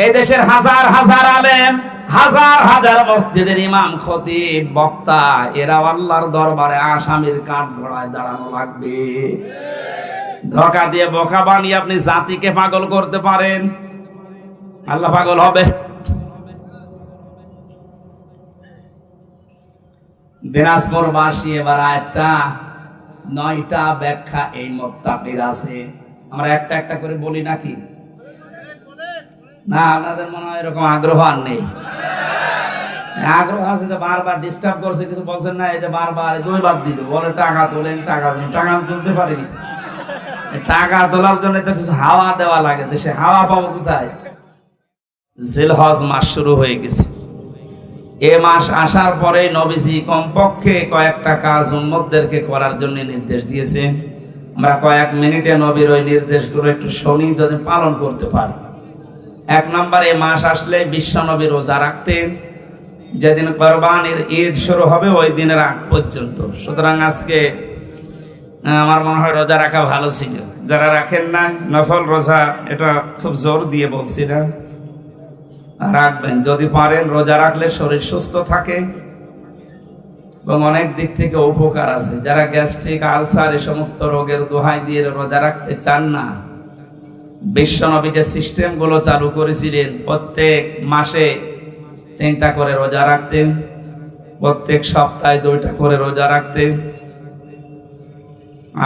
এই দেশের হাজার হাজার আলেম, হাজার হাজার মসজিদের ইমাম, খতিব, বক্তা, এরা আল্লাহর দরবারে আসামির কাঠ গড়ায় দাঁড়ানো লাগবে। ধোঁকা দিয়ে বোকা বানিয়ে আপনি জাতিকে পাগল করতে পারেন, আল্লাহ পাগল হবে? দিনাজপুরবাসী এবার একটা 9টা ব্যাখ্যা এই মুত্তাকির আছে। আমরা একটা একটা করে বলি নাকি? না, আপনাদের মনে হয় এরকম আগ্রহ আর নেই। আগ্রহ আছে যে বারবার ডিস্টার্ব করছে, কিছু বলছেন না। এই যে বারবার 2 বার দিল, বলে টাকা তোলেন, টাকা দিন। টাকা আমি তুলতে পারিনি। টাকা তোলার জন্য তো কিছু হাওয়া দেওয়া লাগে, তো সে হাওয়া পাবো কোথায়? জিলহজ মাস শুরু হয়ে গেছে। এ মাস আসার পরে নবীজি কমপক্ষে কয়েকটা কাজ উম্মতদেরকে করার জন্য নির্দেশ দিয়েছেন। আমরা কয়েক মিনিটে নবীর ওই নির্দেশগুলো একটু শুনি, যদি পালন করতে পারি। 1 নম্বর, এই মাস আসলে বিশ্ব নবী রোজা রাখতেন। যেদিন কুরবানির ঈদ শুরু হবে ওই দিনের আগ পর্যন্ত। সুতরাং আজকে আমার মনে হয় রোজা রাখা ভালো ছিল। যারা রাখেন না, নফল রোজা, এটা খুব জোর দিয়ে বলছি না, রাখবেন যদি পারেন। রোজা রাখলে শরীর সুস্থ থাকে এবং অনেক দিক থেকে উপকার আছে। যারা গ্যাস্ট্রিক, আলসার, এই সমস্ত রোগের দোহাই দিয়ে রোজা রাখতে চান না, বিশ্বনবী যে সিস্টেমগুলো চালু করেছিলেন, প্রত্যেক মাসে 3টা করে রোজা রাখতেন, প্রত্যেক সপ্তাহে 2টা করে রোজা রাখতেন,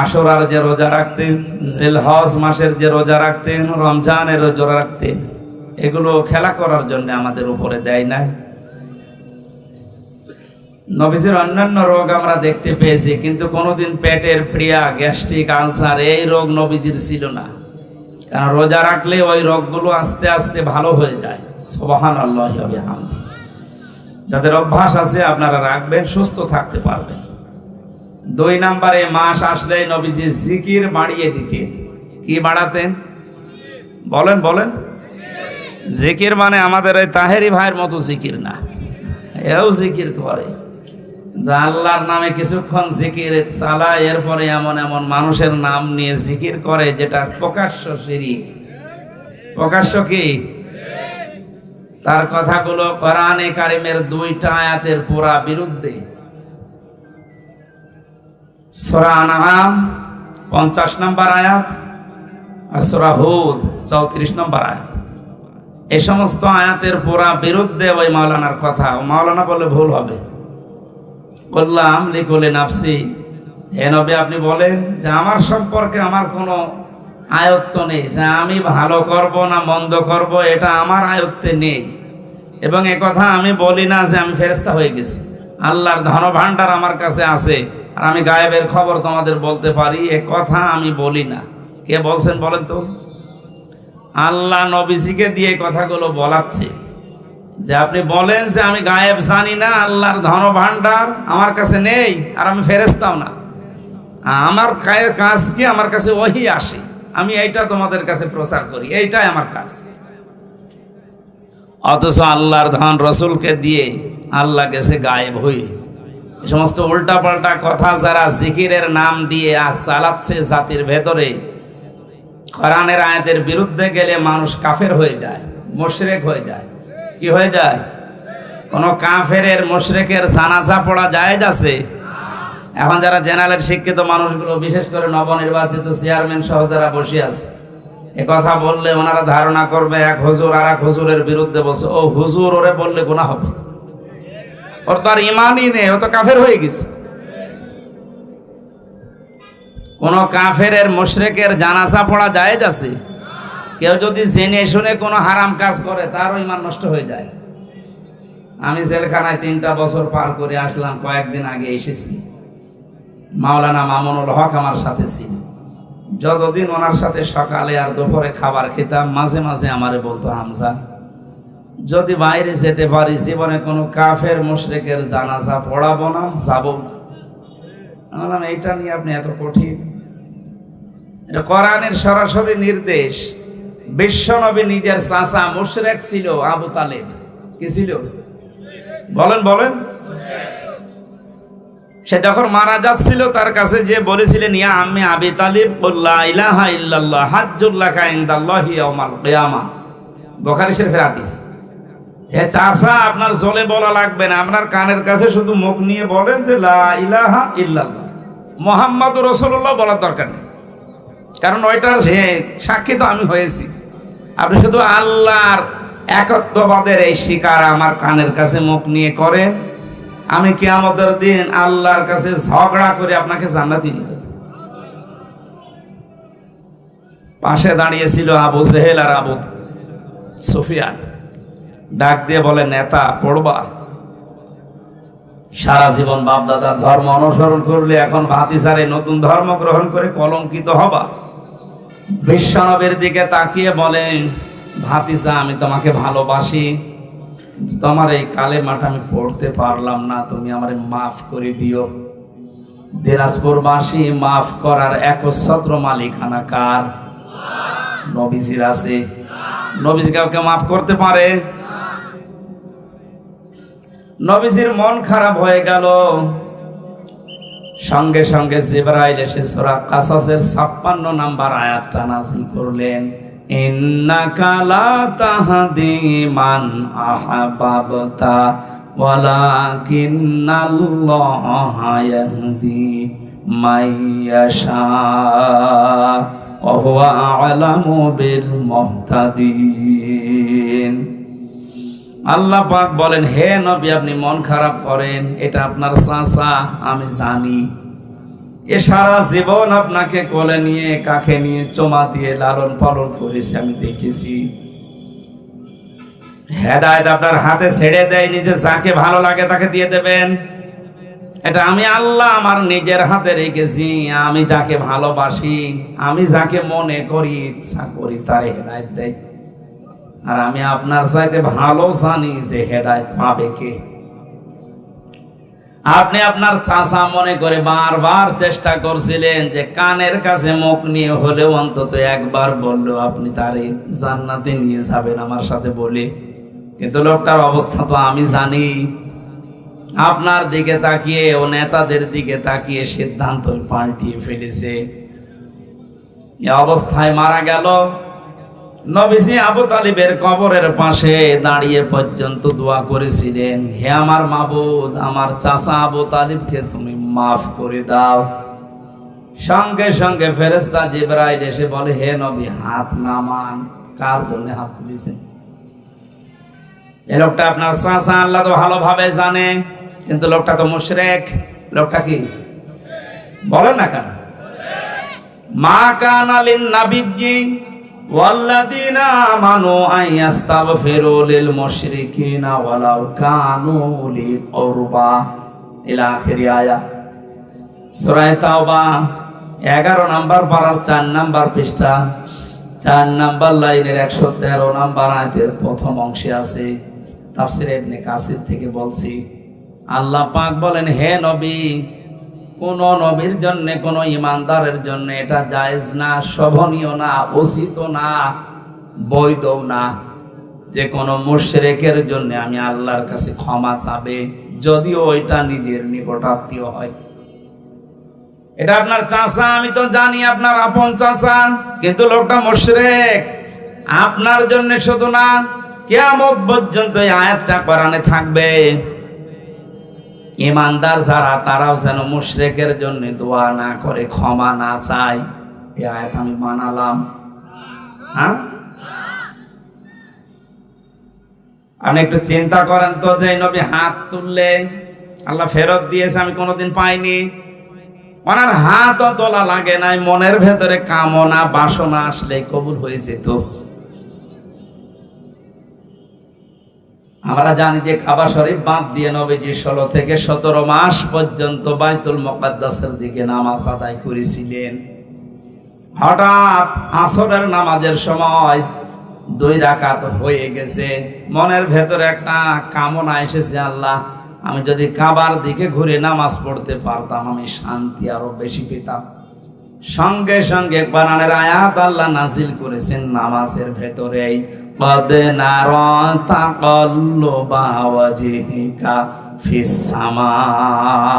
আশুরার যে রোজা রাখতেন, জিলহজ মাসের যে রোজা রাখতেন, রমজানের রোজা রাখতেন। এগুলো খেলা করার জন্য আমাদের উপরে দেয় না। নবীজির অন্যান্য রোগ আমরা দেখতে পেয়েছি, কিন্তু কোনোদিন পেটের প্রিয়া, গ্যাস্ট্রিক, আলসার, এই রোগ নবীজির ছিল না। কারণ রোজা রাখলে ওই রোগগুলো আস্তে আস্তে ভালো হয়ে যায়। সুবহানাল্লাহি ওয়া বিহামদিহি। যাদের অভ্যাস আছে আপনারা রাখবেন, সুস্থ থাকতে পারবেন। 2 নম্বরে, মাস আসলে নবীজি জিকির বাড়িয়ে দিতেন। কি বাড়াতেন? বলেন বলেন। জিকির মানে আমাদের ওই তাহেরি ভাইয়ের মতো জিকির না, এও জিকির করে। আল্লাহর নামে কিছুক্ষণ জিকির চালায়, এরপরে এমন এমন মানুষের নাম নিয়ে জিকির করে যেটা প্রকাশ্য শিরক। প্রকাশ্য কি? তার কথাগুলো কোরআনে কারিমের 2টা আয়াতের পুরা বিরুদ্ধে। সূরা আনআম 50 নম্বর আয়াত, আর সূরা হুদ 34 নম্বর আয়াত। এই সমস্ত আয়াতের পুরা বিরুদ্ধে ওই মাওলানার কথা। মাওলানা বলে ভুল হবে। বললাম লিকুলি নাফসি, হে নবী আপনি বলেন যে আমার সম্পর্কে আমার কোনো আয়ত্ত নেই, যে আমি ভালো করব না মন্দ করব এটা আমার আয়ত্তে নেই। এবং এ কথা আমি বলি না যে আমি ফেরেশতা হয়ে গেছি, আল্লাহর ধনভাণ্ডার আমার কাছে আছে আর আমি গায়েবের খবর তোমাদের বলতে পারি, এ কথা আমি বলি না। কে বলছেন বলেন তো? আল্লাহ নবীজিকে দিয়ে কথাগুলো বলাচ্ছে যে আপনি বলেন যে আমি গায়েব জানি না, আল্লাহর ধনভাণ্ডার আমার কাছে নেই আর আমি ফেরেশতাও না। আমার কাজ কি? আমার কাছে ওহী আসে, আমি এইটা তোমাদের কাছে প্রচার করি, এইটাই আমার কাজ। অথচ আল্লাহর ধন রসুলকে দিয়ে আল্লাহ গেছে গায়েব হয়ে। এই সমস্ত উল্টাপাল্টা কথা যারা জিকিরের নাম দিয়ে আজ চালাচ্ছে জাতির ভেতরে, কোরআনের আয়াতের বিরুদ্ধে গেলে মানুষ কাফের হয়ে যায়, মুশরিক হয়ে যায়। কি হয়ে যায়? কোন কাফেরের মুশরিকের জানাজা পড়া জায়েজ আছে? এখন যারা জেনারেল শিক্ষিত মানুষগুলো, বিশেষ করে নবনির্বাচিত চেয়ারম্যান সহ যারা বসে আছে, এ কথা বললে ওনারা ধারণা করবে এক হুজুর আর এক হুজুরের বিরুদ্ধে বলছে। ও হুজুর, ওরে বললে গুনাহ হবে, ওর তো আর ইমানই নেই, ও তো কাফের হয়ে গেছে। কোন কাফেরের মুশরিকের জানাজা পড়া জায়েজ আছে? কেউ যদি জেনে শুনে কোনো হারাম কাজ করে তারও ইমান নষ্ট হয়ে যায়। আমি জেলখানায় 3টা বছর পার করে আসলাম, কয়েকদিন আগে এসেছি। মাওলানা মামুনুল হক আমার সাথে ছিল। যতদিন ওনার সাথে সকালে আর দুপুরে খাবার খেতাম, মাঝে মাঝে আমারে বলতো, হামজা যদি বাইরে যেতে পারি জীবনে কোনো কাফের মুশরিকের জানাজা পড়াবো না, যাবো না। বললাম এইটা নিয়ে আপনি এত কঠিন? এটা কোরআনের সরাসরি নির্দেশ। বিশ্বনবী নিজের চাচা মুশরিক ছিল, আবু তালেব। কি ছিল? বলেন বলেন। সে যখন মারা যাচ্ছিল তার কাছে যে বলেছিলেন, ইয়া আম্মি আবি তালিব লা ইলাহা ইল্লাল্লাহ হাজ্জুল লাকা ইনদাল্লাহি ইয়াউমাল কিয়ামা। বুখারী শরীফের হাদিস। হে চাচা, আপনার জলে বলা লাগবে না, আপনার কানের কাছে শুধু মুখ নিয়ে বলেন যে লা ইলাহা ইল্লাল্লাহ মুহাম্মাদুর রাসূলুল্লাহ বলার দরকার নেই, কারণ ওইটার সাক্ষী তো আমি হয়েছি। আপনি শুধু আল্লাহর একত্ববাদের এই স্বীকার আমার কানের কাছে মুখ নিয়ে করেন, আমি কিয়ামতের দিন আল্লাহর কাছে ঝগড়া করে আপনাকে জান্নাতি নিয়ে দেব। পাশে দাঁড়িয়েছিল আবু জেহেল আর আবু সুফিয়ান। ডাক দিয়ে বলে, নেতা পড়বা? সারা জীবন বাপদাদার ধর্ম অনুসরণ করলে এখন ভাতিসারে নতুন ধর্ম গ্রহণ করে কলঙ্কিত হবা। বিশ্বনবীর দিকে তাকিয়ে বলেন, ভাতিজা আমি তোমাকে ভালোবাসি, তোমার এই কালেমাটা আমি পড়তে পারলাম না, তুমি আমারে মাফ করে দিও। দিনাজপুরবাসী মাফ করার একচ্ছত্র মালিকানা কার? নবীজির আছে। নবীজি কাউকে মাফ করতে পারে? নবীজির মন খারাপ হয়ে গেল। সঙ্গে সঙ্গে জিবরাইল এসে সূরা কাসাসের 56 নম্বর আয়াতটা নাযিল করলেন, ইন্নাকা লা তাহদি মান আহবাবতা ওয়ালাকিন্নাল্লাহা ইয়াহদি মাইয়াশা ওয়া হুয়া আ'লামু বিল মুহতাদিন। আল্লাহ পাক বলেন, হে নবী আপনি মন খারাপ করেন, এটা আপনার চাচা আমি জানি। এ সারা জীবন আপনাকে কোলে নিয়ে কাঁখে নিয়ে চুমা দিয়ে লালন পালন করেছি, আমি দেখেছি। হেদায়েত আপনার হাতে ছেড়ে দেয়নি যে যাকে ভালো লাগে তাকে দিয়ে দেবেন। এটা আমি আল্লাহ আমার নিজের হাতে রেখেছি। আমি যাকে ভালোবাসি, আমি যাকে মনে করি ইচ্ছা করি তারে হেদায়েত দেয়। আর আমি আপনার চাইতে ভালো জানি যে হেদায়েত পাবে কে। আপনি আপনার চাচা মনে করে বারবার চেষ্টা করছিলেন যে কানের কাছে মুখ নিয়ে হলেও অন্তত একবার বললো আপনি তারে জান্নাতে নিয়ে যাবেন আমার সাথে বলে, কিন্তু লোকটার অবস্থা তো আমি জানি। আপনার দিকে তাকিয়ে ও নেতাদের দিকে তাকিয়ে সিদ্ধান্ত পাল্টিয়ে ফেলেছে। এই অবস্থায় মারা গেল। নবীজি আবু তালিবের কবরের পাশে দাঁড়িয়ে পর্যন্ত দোয়া করেছিলেন, হে আমার মাবুদ, আমার চাচা আবু তালিবকে তুমি মাফ করে দাও। সঙ্গে সঙ্গে ফেরেশতা জিবরাইল এসে বলে, হে নবী হাত নামান। কার জন্য হাত তুলেছেন? এই লোকটা আপনার চাচা, আল্লাহ তো ভালোভাবে জানে, কিন্তু লোকটা তো মুশরিক। লোকটা কি বলেন না কেন? মা কানা লিন নাবিয়্যি ওয়াল্লাযীনা আমানু আইয়াস্তাগফিরু লিল মুশরিকিনা ওয়ালাউ কানু উলি কুরবা ইলা আখির আয়াত। সূরা তাওবা 11 নম্বর পারার 4 নম্বর পৃষ্ঠা 4 নম্বর লাইনের 113 নম্বর আয়াতের প্রথম অংশে আছে। তাফসীর ইবনে কাসির থেকে বলছি, আল্লাহ পাক বলেন, হে নবী, কোন নবীর জন্য, কোন ইমানদারের জন্য এটা জায়েজ না, শোভনীয় না, উচিত না, বৈধ না যে কোনো মুশরিকের জন্য আমি আল্লাহর কাছে ক্ষমা চাবে, যদিও ওইটা নিজের নিকটাত্মীয় হয়। এটা আপনার চাচা, আমি তো জানি আপনার আপন চাচা, কিন্তু লোকটা মুশরিক। আপনার জন্য শুধু না, কিয়ামত পর্যন্ত এই আয়াতটা কোরআনে থাকবে। ইমানদার যারা, তারাও যেন মুশরিকের জন্য দোয়া না করে, ক্ষমা না চায়। এই আয়াত আমি মানালাম। হ্যাঁ, আপনি একটু চিন্তা করেন তো, যে নবী হাত তুললে আল্লাহ ফেরত দিয়েছে, আমি কোনোদিন পাইনি। ওনার হাতও তোলা লাগে নাই, মনের ভেতরে কামনা বাসনা আসলে কবুল হয়ে যেত। আমরা জানি যে কাবা শরীফ বাদ দিয়ে নবীজি 16 থেকে 17 মাস পর্যন্ত বাইতুল মুকাদ্দাসের দিকে নামাজ আদায় করেছিলেন। হঠাৎ আসরের নামাজের সময় 2 রাকাত হয়ে গেছে, মনের ভেতরে একটা কামনা এসেছে, আল্লাহ আমি যদি কাবার দিকে ঘুরে নামাজ পড়তে পারতাম, আমি শান্তি আরো বেশি পেতাম। সঙ্গে সঙ্গে কোরআনের আয়াত আল্লাহ নাজিল করেছেন নামাজের ভেতরেই, قد نرى تقلب وجهك في السماء।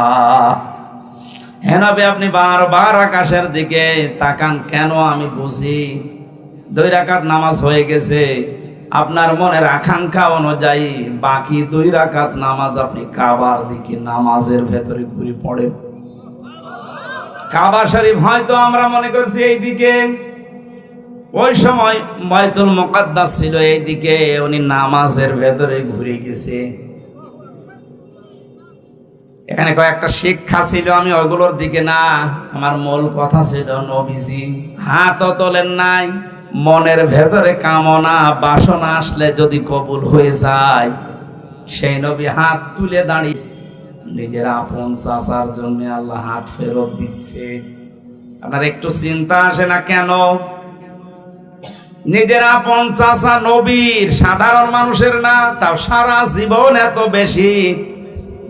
হে নবী, আপনি বারবার আকাশের দিকে তাকান কেন? আমি বুঝি 2 রাকাত নামাজ হয়ে গেছে, আপনার মনের আকাঙ্ক্ষা অনুযায়ী বাকি 2 রাকাত নামাজ আপনি কাবার দিকে নামাজের ভেতরে ঘুরে পড়েন। কাবা শরীফ হয়তো আমরা মনে করছি এই দিকে, ওই সময় বাইতুল মুকাদ্দাস ছিল এইদিকে, উনি নামাজের ভেতরে ঘুরে গেছে। এখানে কয়েকটা শিক্ষা ছিল, আমি ওগুলোর দিকে না, আমার মূল কথা ছিল নবীজি হাতও তোলেন নাই, মনের ভেতরে কামনা বাসনা আসলে যদি কবুল হয়ে যায়, সেই নবী হাত তুলে দাঁড়িয়ে নিজের আপন চাচার জন্য আল্লাহ হাত ফেরত দিচ্ছে। আপনার একটু চিন্তা আসে না কেন? নিজের আপন চাচা নবীর, সাধারণ মানুষের না, তাও সারা জীবন এত বেশি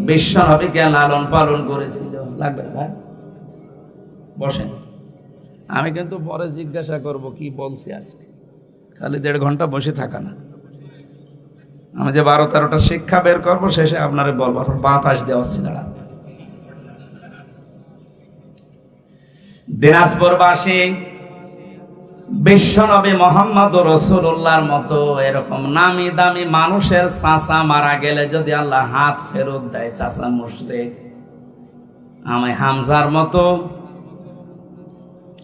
বিশ্ব নবীকে লালন পালন করেছিল। লাগবে না ভাই, বসেন, আমি কিন্তু পরে জিজ্ঞাসা করব কি বলছি আজকে, খালি 1.5 ঘন্টা বসে থাকা না। আমি যে 12-13টা শিক্ষা বের করবো, শেষে আপনারে বলবো, বাতাস দেওয়া ছিল। দিনাজপুরবাসী বিশ্বনবী মুহাম্মদ রাসূলুল্লাহর মতো এরকম নামি দামি মানুষের চাচা মারা গেলে যদি আল্লাহ হাত ফেরত দেয়, চাচা মুশরিক, আমি হামজার মতো,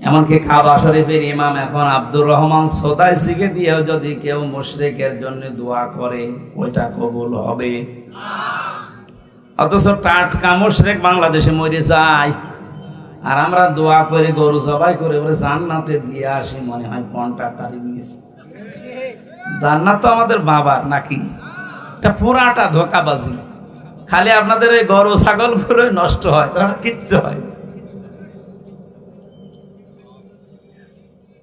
এমনকি কাবা শরীফের ইমাম এখন আব্দুর রহমান সোদাইসিকে দিয়েও যদি কেউ মুশরিকের জন্য দোয়া করে, ওইটা কবুল হবে। অথচ টাটকা মুশরিক বাংলাদেশে মরে যায়, আর আমরা দোয়া করে গরু জবাই করে বলে জান্নাতে দিয়ে আসি, মনে হয় কন্ট্রাক্টারই নিয়েছে। জান্নাত তো আমাদের বাবার নাকি? এটা পুরাটা ধোকাবাজি। খালি আপনাদের এই গরু ছাগল গুলো নষ্ট হয়, তারা কিচ্ছু হয়।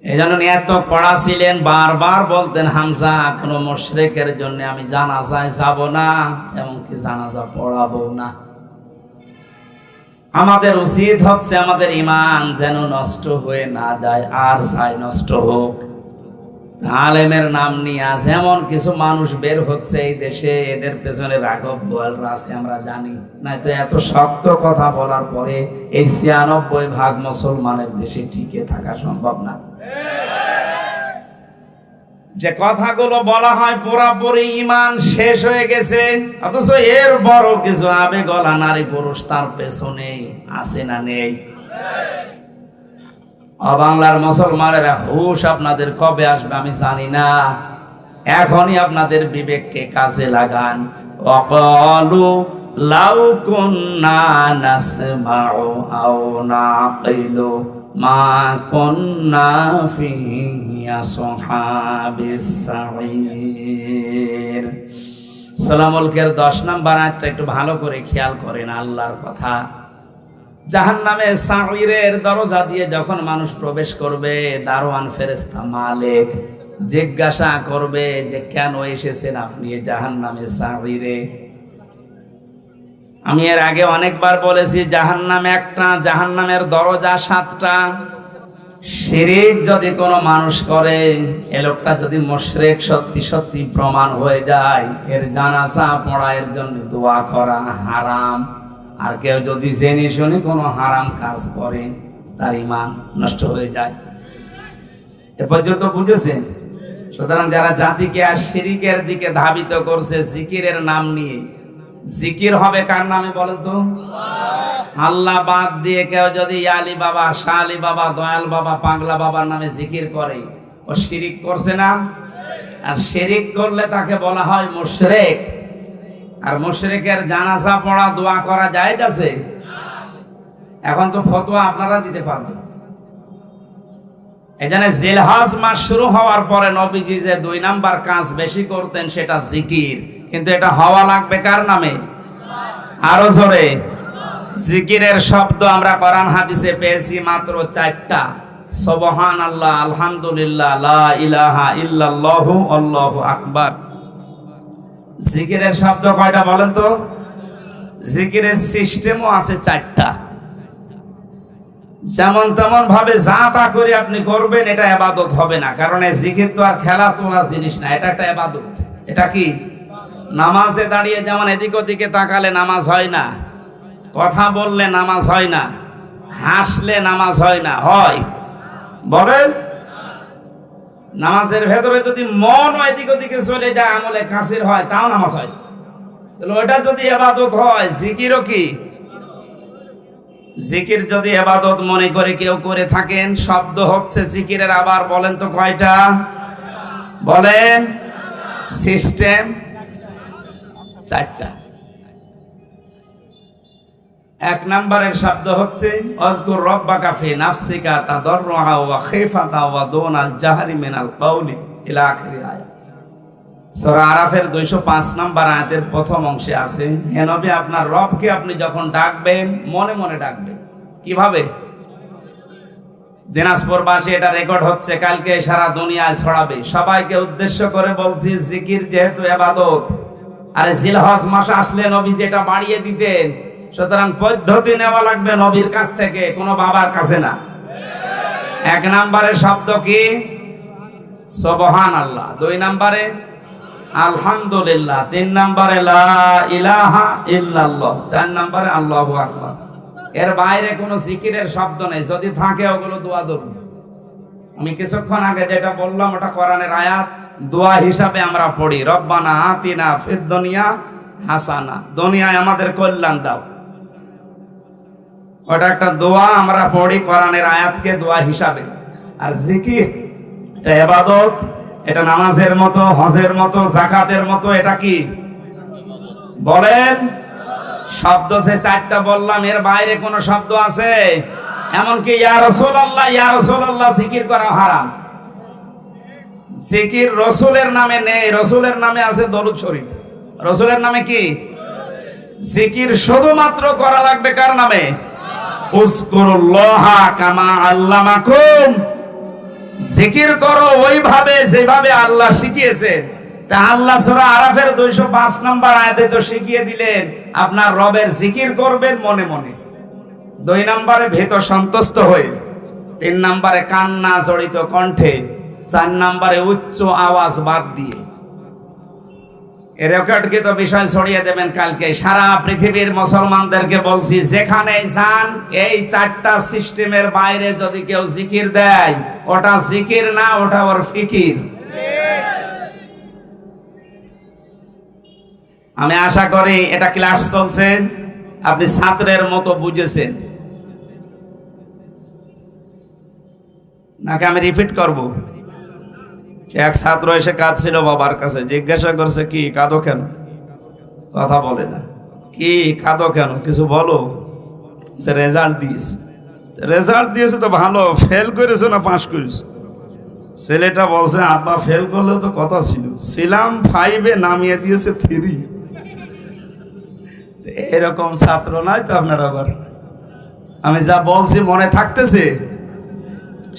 এই জন্য এত কড়া ছিলেন, বারবার বলতেন হামজা, কোনো মুশরিকের জন্য আমি জানাজায় যাব না, এমনকি জানাজা পড়াবো না। আমাদের উচিত হচ্ছে আমাদের ঈমান যেন নষ্ট হয়ে না যায়, আর চাই নষ্ট হোক। আলেমের নাম নিয়ে আজ এমন কিছু মানুষ বের হচ্ছে এই দেশে, এদের পেছনে রাঘব বোয়ালরা আছে, আমরা জানি না। তো এত শক্ত কথা বলার পরে এই 96% মুসলমানের দেশে টিকে থাকা সম্ভব না। যে কথাগুলো বলা হয় পুরাপুরি ঈমান শেষ হয়ে গেছে, অথচ এর বড় কিছু আবেগলা নারী পুরুষ তার পেছনে আছে না নেই? বাংলার মুসলমানেরা, হুশ আপনাদের কবে আসবে আমি জানি না, এখনই আপনাদের বিবেককে কাজে লাগান। ওয়াকালু লাউ কুন্না নাসমাউ আও নাকিলু মা কুন্না ফি আসহাবিস সাঈর। সূরা মুলকের 10 নম্বর আয়াতটা একটু ভালো করে খেয়াল করেন, আল্লাহর কথা। জাহান্নামে সাঈরের দরজা দিয়ে যখন মানুষ প্রবেশ করবে, দারোয়ান ফেরেশতা মালিক জিজ্ঞাসা করবে যে কেন এসেছেন আপনি জাহান্নামে সাঈরে। আমি এর আগে অনেকবার বলেছি, জাহান্নাম একটা, জাহান্নামের দরজা 7টা। শিরিক যদি কোনো মানুষ করে, এ লোকটা যদি মুশরিক সত্যি সত্যি প্রমাণ হয়ে যায়, এর জানাজা পড়া, এর জন্য দোয়া করা হারাম। আর কেউ যদি জেনে শুনে কোনো হারাম কাজ করে, তার ঈমান নষ্ট হয়ে যায়। এ পর্যন্ত বুঝেছেন? সুতরাং যারা জাতিকে আর শিরিকের দিকে ধাবিত করছে জিকিরের নাম নিয়ে, জিকির হবে কার নামে বলেন তো? আল্লাহ বাদ দিয়ে কেউ যদি আলী বাবা, শাহ আলী বাবা, দয়াল বাবা, পাগলা বাবার নামে জিকির করে, ও শিরিক করছে না? আর শিরিক করলে তাকে বলা হয় মুশরিক। আর মুশরিকের জানাজা পড়া, দোয়া করা জায়েজ আছে? এখন তো ফতোয়া আপনারা দিতে পারবেন। এখানে জিলহজ মাস শুরু হওয়ার পরে নবীজি যে 2 নাম্বার কাজ বেশি করতেন সেটা জিকির, কিন্তু এটা হওয়া লাগবে কার নামে? আরো জোরে। জিকিরের শব্দ আমরা কোরআন হাদিসে পেয়েছি মাত্র 4টা, সুবহানাল্লাহ, আলহামদুলিল্লাহ, লা ইলাহা ইল্লাল্লাহু, আল্লাহু আকবার। জিকিরের শব্দ কয়টা বলেন তো? জিকিরের সিস্টেমও আছে 4টা। যেমন তেমন ভাবে যা তা করে আপনি করবেন, এটা ইবাদত হবে না। কারণ এই জিকির তো আর খেলা তোলা জিনিস না, এটা একটা ইবাদত। এটা কি? নামাজে দাঁড়িয়ে যেমন এদিক ওদিকে তাকালে নামাজ হয় না, কথা বললে নামাজ হয় না, হাসলে নামাজ হয় না, হয়? বলেন। নামাজের ভেতরে যদি মন এদিক ওদিকে চলে যায়, আমলে কাসির হয়, তাও নামাজ হয়। তাহলে ওটা যদি ইবাদত হয়, জিকিরও কি? জিকির যদি ইবাদত মনে করে কেউ করে থাকেন, শব্দ হচ্ছে জিকিরের। আবার বলেন তো কয়টা? বলেন। সিস্টেম 4টা। 1 নম্বরের শব্দ হচ্ছে আযকুর রাব্বাকা ফি নাফসিকা তাদাররুআ ওয়া খিফাতা ওয়া দুনাল জাহরি মিনাল কওলি ইলা আখির আয়াত। সূরা আরাফের 205 নম্বর আয়াতের প্রথম অংশে আছে, হে নবী আপনার রবকে আপনি যখন ডাকবেন মনে মনে ডাকবেন। কিভাবে? দিনাজপুরবাসী এটা রেকর্ড হচ্ছে, কালকে সারা দুনিয়ায় ছড়াবে। সবাইকে উদ্দেশ্য করে বলছি, জিকির যেহেতু ইবাদত, আর জিলহজ মাস আসলে নবী যেটা বাড়িয়ে দিতেন, সুতরাং পদ্ধতি নেওয়া লাগবে নবীর কাছ থেকে, কোনো বাবার কাছে না। 1 নম্বরের শব্দ কি? সুবহানাল্লাহ। 2 নম্বরে আলহামদুলিল্লাহ। 3 নম্বরে লা ইলাহা ইল্লাল্লাহ। 4 নম্বরে আল্লাহু আকবার। এর বাইরে কোনো জিকিরের শব্দ নেই। যদি থাকে ওগুলো দোয়া দরুদ। আমি কিছুক্ষণ আগে যেটা বললাম ওটা কোরআনের আয়াত, দোয়া হিসাবে আমরা পড়ি, রব্বানা আতিনা ফিদ দুনিয়া হাসানা, দুনিয়ায় আমাদের কল্যাণ দাও। ওটা একটা দোয়া, আমরা পড়ি কোরআনের আয়াতকে দোয়া হিসাবে। আর জিকির এটা ইবাদত, এটা নামাজের মতো, হজের মতো, যাকাতের মতো। এটা কি বলেন? শব্দ যে 4টা বললাম, এর বাইরে কোন শব্দ আছে? এমনকি ইয়া রাসূলুল্লাহ, ইয়া রাসূলুল্লাহ জিকির করা হারাম। জিকির রাসূলের নামে নেই, রাসূলের নামে আছে দরুদ শরীফ। রাসূলের নামে কি জিকির? শুধুমাত্র করা লাগবে কার নামে? উযকুরুল্লাহা কামা আল্লামাকুম। জিকির করো ওইভাবে যেভাবে আল্লাহ শিখিয়েছেন। তা আল্লাহ সূরা আরাফের 205 নম্বর আয়াতে তো শিখিয়ে দিলেন আপনার রবের জিকির করবেন মনে মনে। 2 নম্বরে ভীত সন্তুষ্ট হয়ে, 3 নম্বরে কান্না জড়িত কণ্ঠে, 4 নম্বরে উচ্চ আওয়াজ বাদ দিয়ে। এর রেকর্ডকৃত বিষয় ছড়িয়ে দেবেন কালকে। সারা পৃথিবীর মুসলমানদেরকে বলছি, যেখানে যান এই 4টা সিস্টেমের বাইরে যদি কেউ জিকির দেয়, ওটা জিকির না, ওটা ওর ফিকির। আমি আশা করি এটা ক্লাস চলছে, আপনি ছাত্রের মতো বুঝেছেন। নাকি আমি রিপিট করব? এক ছাত্র এসে কাঁদছিল বাবার কাছে, জিজ্ঞাসা করছে কি কাঁদো কেন? কথা বলে না। কি কাঁদো কেন, কিছু বলো। সে রেজাল্ট দিয়েছে। রেজাল্ট দিয়েছে তো ভালো, ফেল করেছে না পাস করেছে? ছেলেটা বলছে আব্বা ফেল করলেও তো কথা ছিল, ছিলাম 5-এ নামিয়ে দিয়েছে 3। এরকম ছাত্র নাই তো আপনার? আবার আমি যা বলছি মনে থাকতেছে?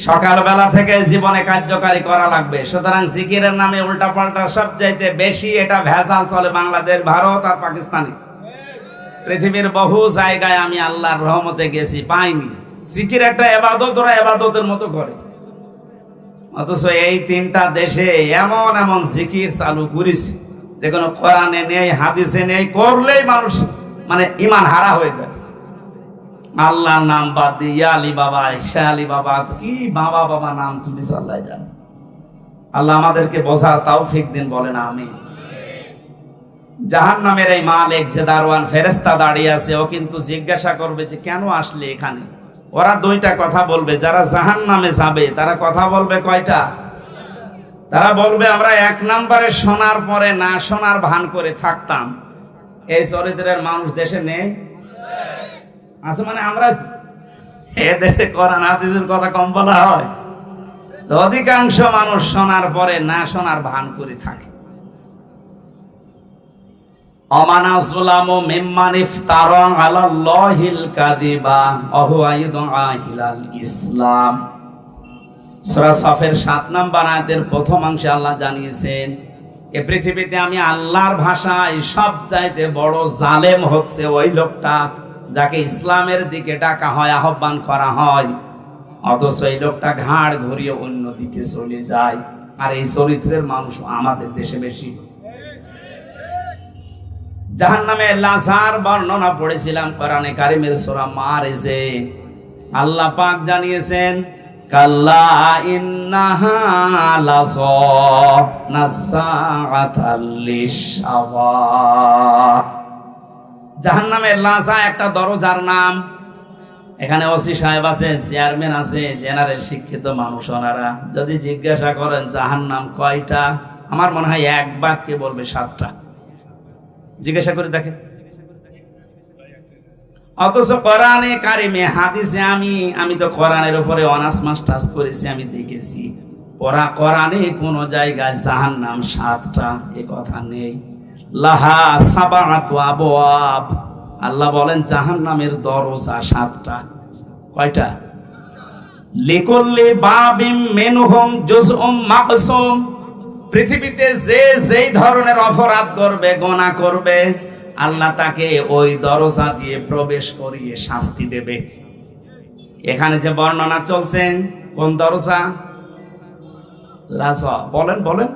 সকালবেলা থেকে জীবনে কার্যকারী করা লাগবে। সুতরাং জিকিরের নামে উল্টাপাল্টা সবচাইতে বেশি এটা ভেজাল চলে বাংলাদেশ, ভারত আর পাকিস্তানে। পৃথিবীর বহু জায়গায় আমি আল্লাহর রহমতে গেছি, পাইনি। জিকির একটা ইবাদত, ওরা ইবাদতের মতো করে। অথচ এই 3টা দেশে এমন এমন জিকির চালু করেছে যেগুলো কোরআনে নেই, হাদিসে নেই, করলেই মানুষ মানে ইমান হারা হয়ে যায়। আল্লাহর নাম বাদ দিয়ে আলী বাবা, শাহ আলী বাবা, কি বাবা বাবা নাম তুলিস আল্লাহ জানে। আল্লাহ আমাদেরকে বোঝার তৌফিক দিন, বলেন আমিন। জাহান্নামের এই মালিক যে দারওয়ান ফেরেশতা দাঁড়িয়ে আছে, ও কিন্তু জিজ্ঞাসা করবে যে কেন আসলে এখানে। ওরা 2টা কথা বলবে। যারা জাহান্নামে যাবে তারা কথা বলবে কয়টা? তারা বলবে আমরা 1 নম্বরে শোনার পরে না শোনার ভান করে থাকতাম। এই চরিত্রের মানুষ দেশে নেই, আছে মানে আমরা এ দেশে কোরআন হাদিসের কথা কম বলা হয়। তো অধিকাংশ মানুষ শোনার পরে না শোনার ভান করে থাকে। অমানা যুলামু মিম্মান ইফতারা আলাল্লাহিল কাযিবা ওয়া হুয়া ইদআ ইলাল ইসলাম। সূরা সাফের 7 নম্বর আয়াতের প্রথম অংশে আল্লাহ জানিয়েছেন, এ পৃথিবীতে আমি আল্লাহর ভাষায় সবচাইতে বড় জালেম হচ্ছে ওই লোকটা যাকে ইসলামের দিকে ডাকা হয়, আহ্বান করা হয়, অথচ এই লোকটা ঘাড় ঘুরিয়ে অন্য দিকে চলে যায়। আর এই চরিত্রের মানুষ আমাদের দেশে বেশি। জাহান্নামে লাশার বর্ণনা পড়েছিলাম কোরআনে কারিমের সূরা মারিজে। আল্লাহ পাক জানিয়েছেন, কাল্লা ইন্নাহা লাযা নাসাআতাল লিশাওয়া। জাহান্নামের লাশা একটা দরজার নাম। এখানে ওসি সাহেব আছে, চেয়ারম্যান আছে, জেনারেল শিক্ষিত মানুষ। ওনারা যদি জিজ্ঞাসা করেন জাহান্নাম কয়টা, আমার মনে হয় 1 বাক্যে বলবে 7টা। জিজ্ঞাসা করে দেখে। অথচ কোরআনে কারিমে হাদিসে আমি তো কোরআনের উপরে অনার্স মাস্টার্স করেছি, আমি দেখেছি কোরআনে কোন জায়গায় জাহান্নাম 7টা এ কথা নেই। লাহা সাবাআতু আবওয়াব। আল্লাহ বলেন জাহান্নামের দরজা 7টা। কয়টা? লিকুল্লি বাবিম মিনহুম জুজউম মাকসুম। পৃথিবীতে যে যেই ধরনের অপরাধ করবে, গুনাহ করবে, আল্লাহ তাকে ওই দরজা দিয়ে প্রবেশ করিয়ে শাস্তি দেবে। এখানে যে বর্ণনা চলছে, কোন দরজা? লাযা। বলেন বলেন।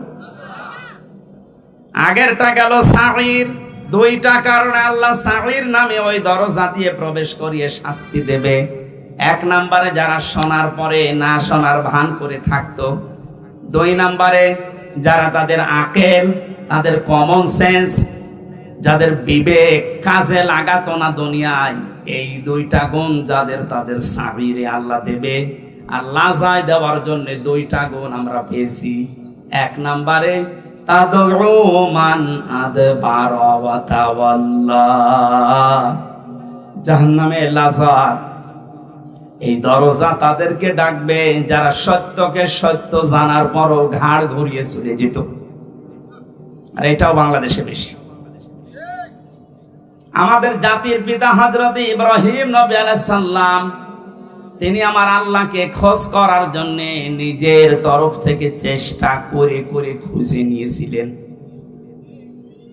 আগেরটা গেল সাঈর। 2টা কারণে আল্লাহ সাঈর নামে ওই দরজা দিয়ে প্রবেশ করিয়ে শাস্তি দেবে। 1 নম্বরে যারা শোনার পরে না শোনার ভান করে থাকতো। 2 নম্বরে যারা তাদের আকেল, তাদের কমন সেন্স, যাদের বিবেক কাজে লাগাতো না দুনিয়ায়, এই 2টা গুণ যাদের, তাদের সাঈরে আল্লাহ দেবে। আর লাজায় দেওয়ার জন্য 2টা গুণ আমরা পেয়েছি। 1 নম্বরে তাদউ মান আদবারা ওয়া তাওয়াল্লা। জাহান্নামে লাজা এই দরজা তাদেরকে ডাকবে যারা সত্যকে সত্য জানার পরও ঘাড় ঘুরিয়ে চলে যেত। আর এটাও বাংলাদেশে বেশি। আমাদের জাতির পিতা হযরত ইব্রাহিম নবী আলাইহিস সালাম, তিনি আমার আল্লাহকে খোঁজ করার জন্য নিজের তরফ থেকে চেষ্টা করে করে খুঁজে নিয়েছিলেন।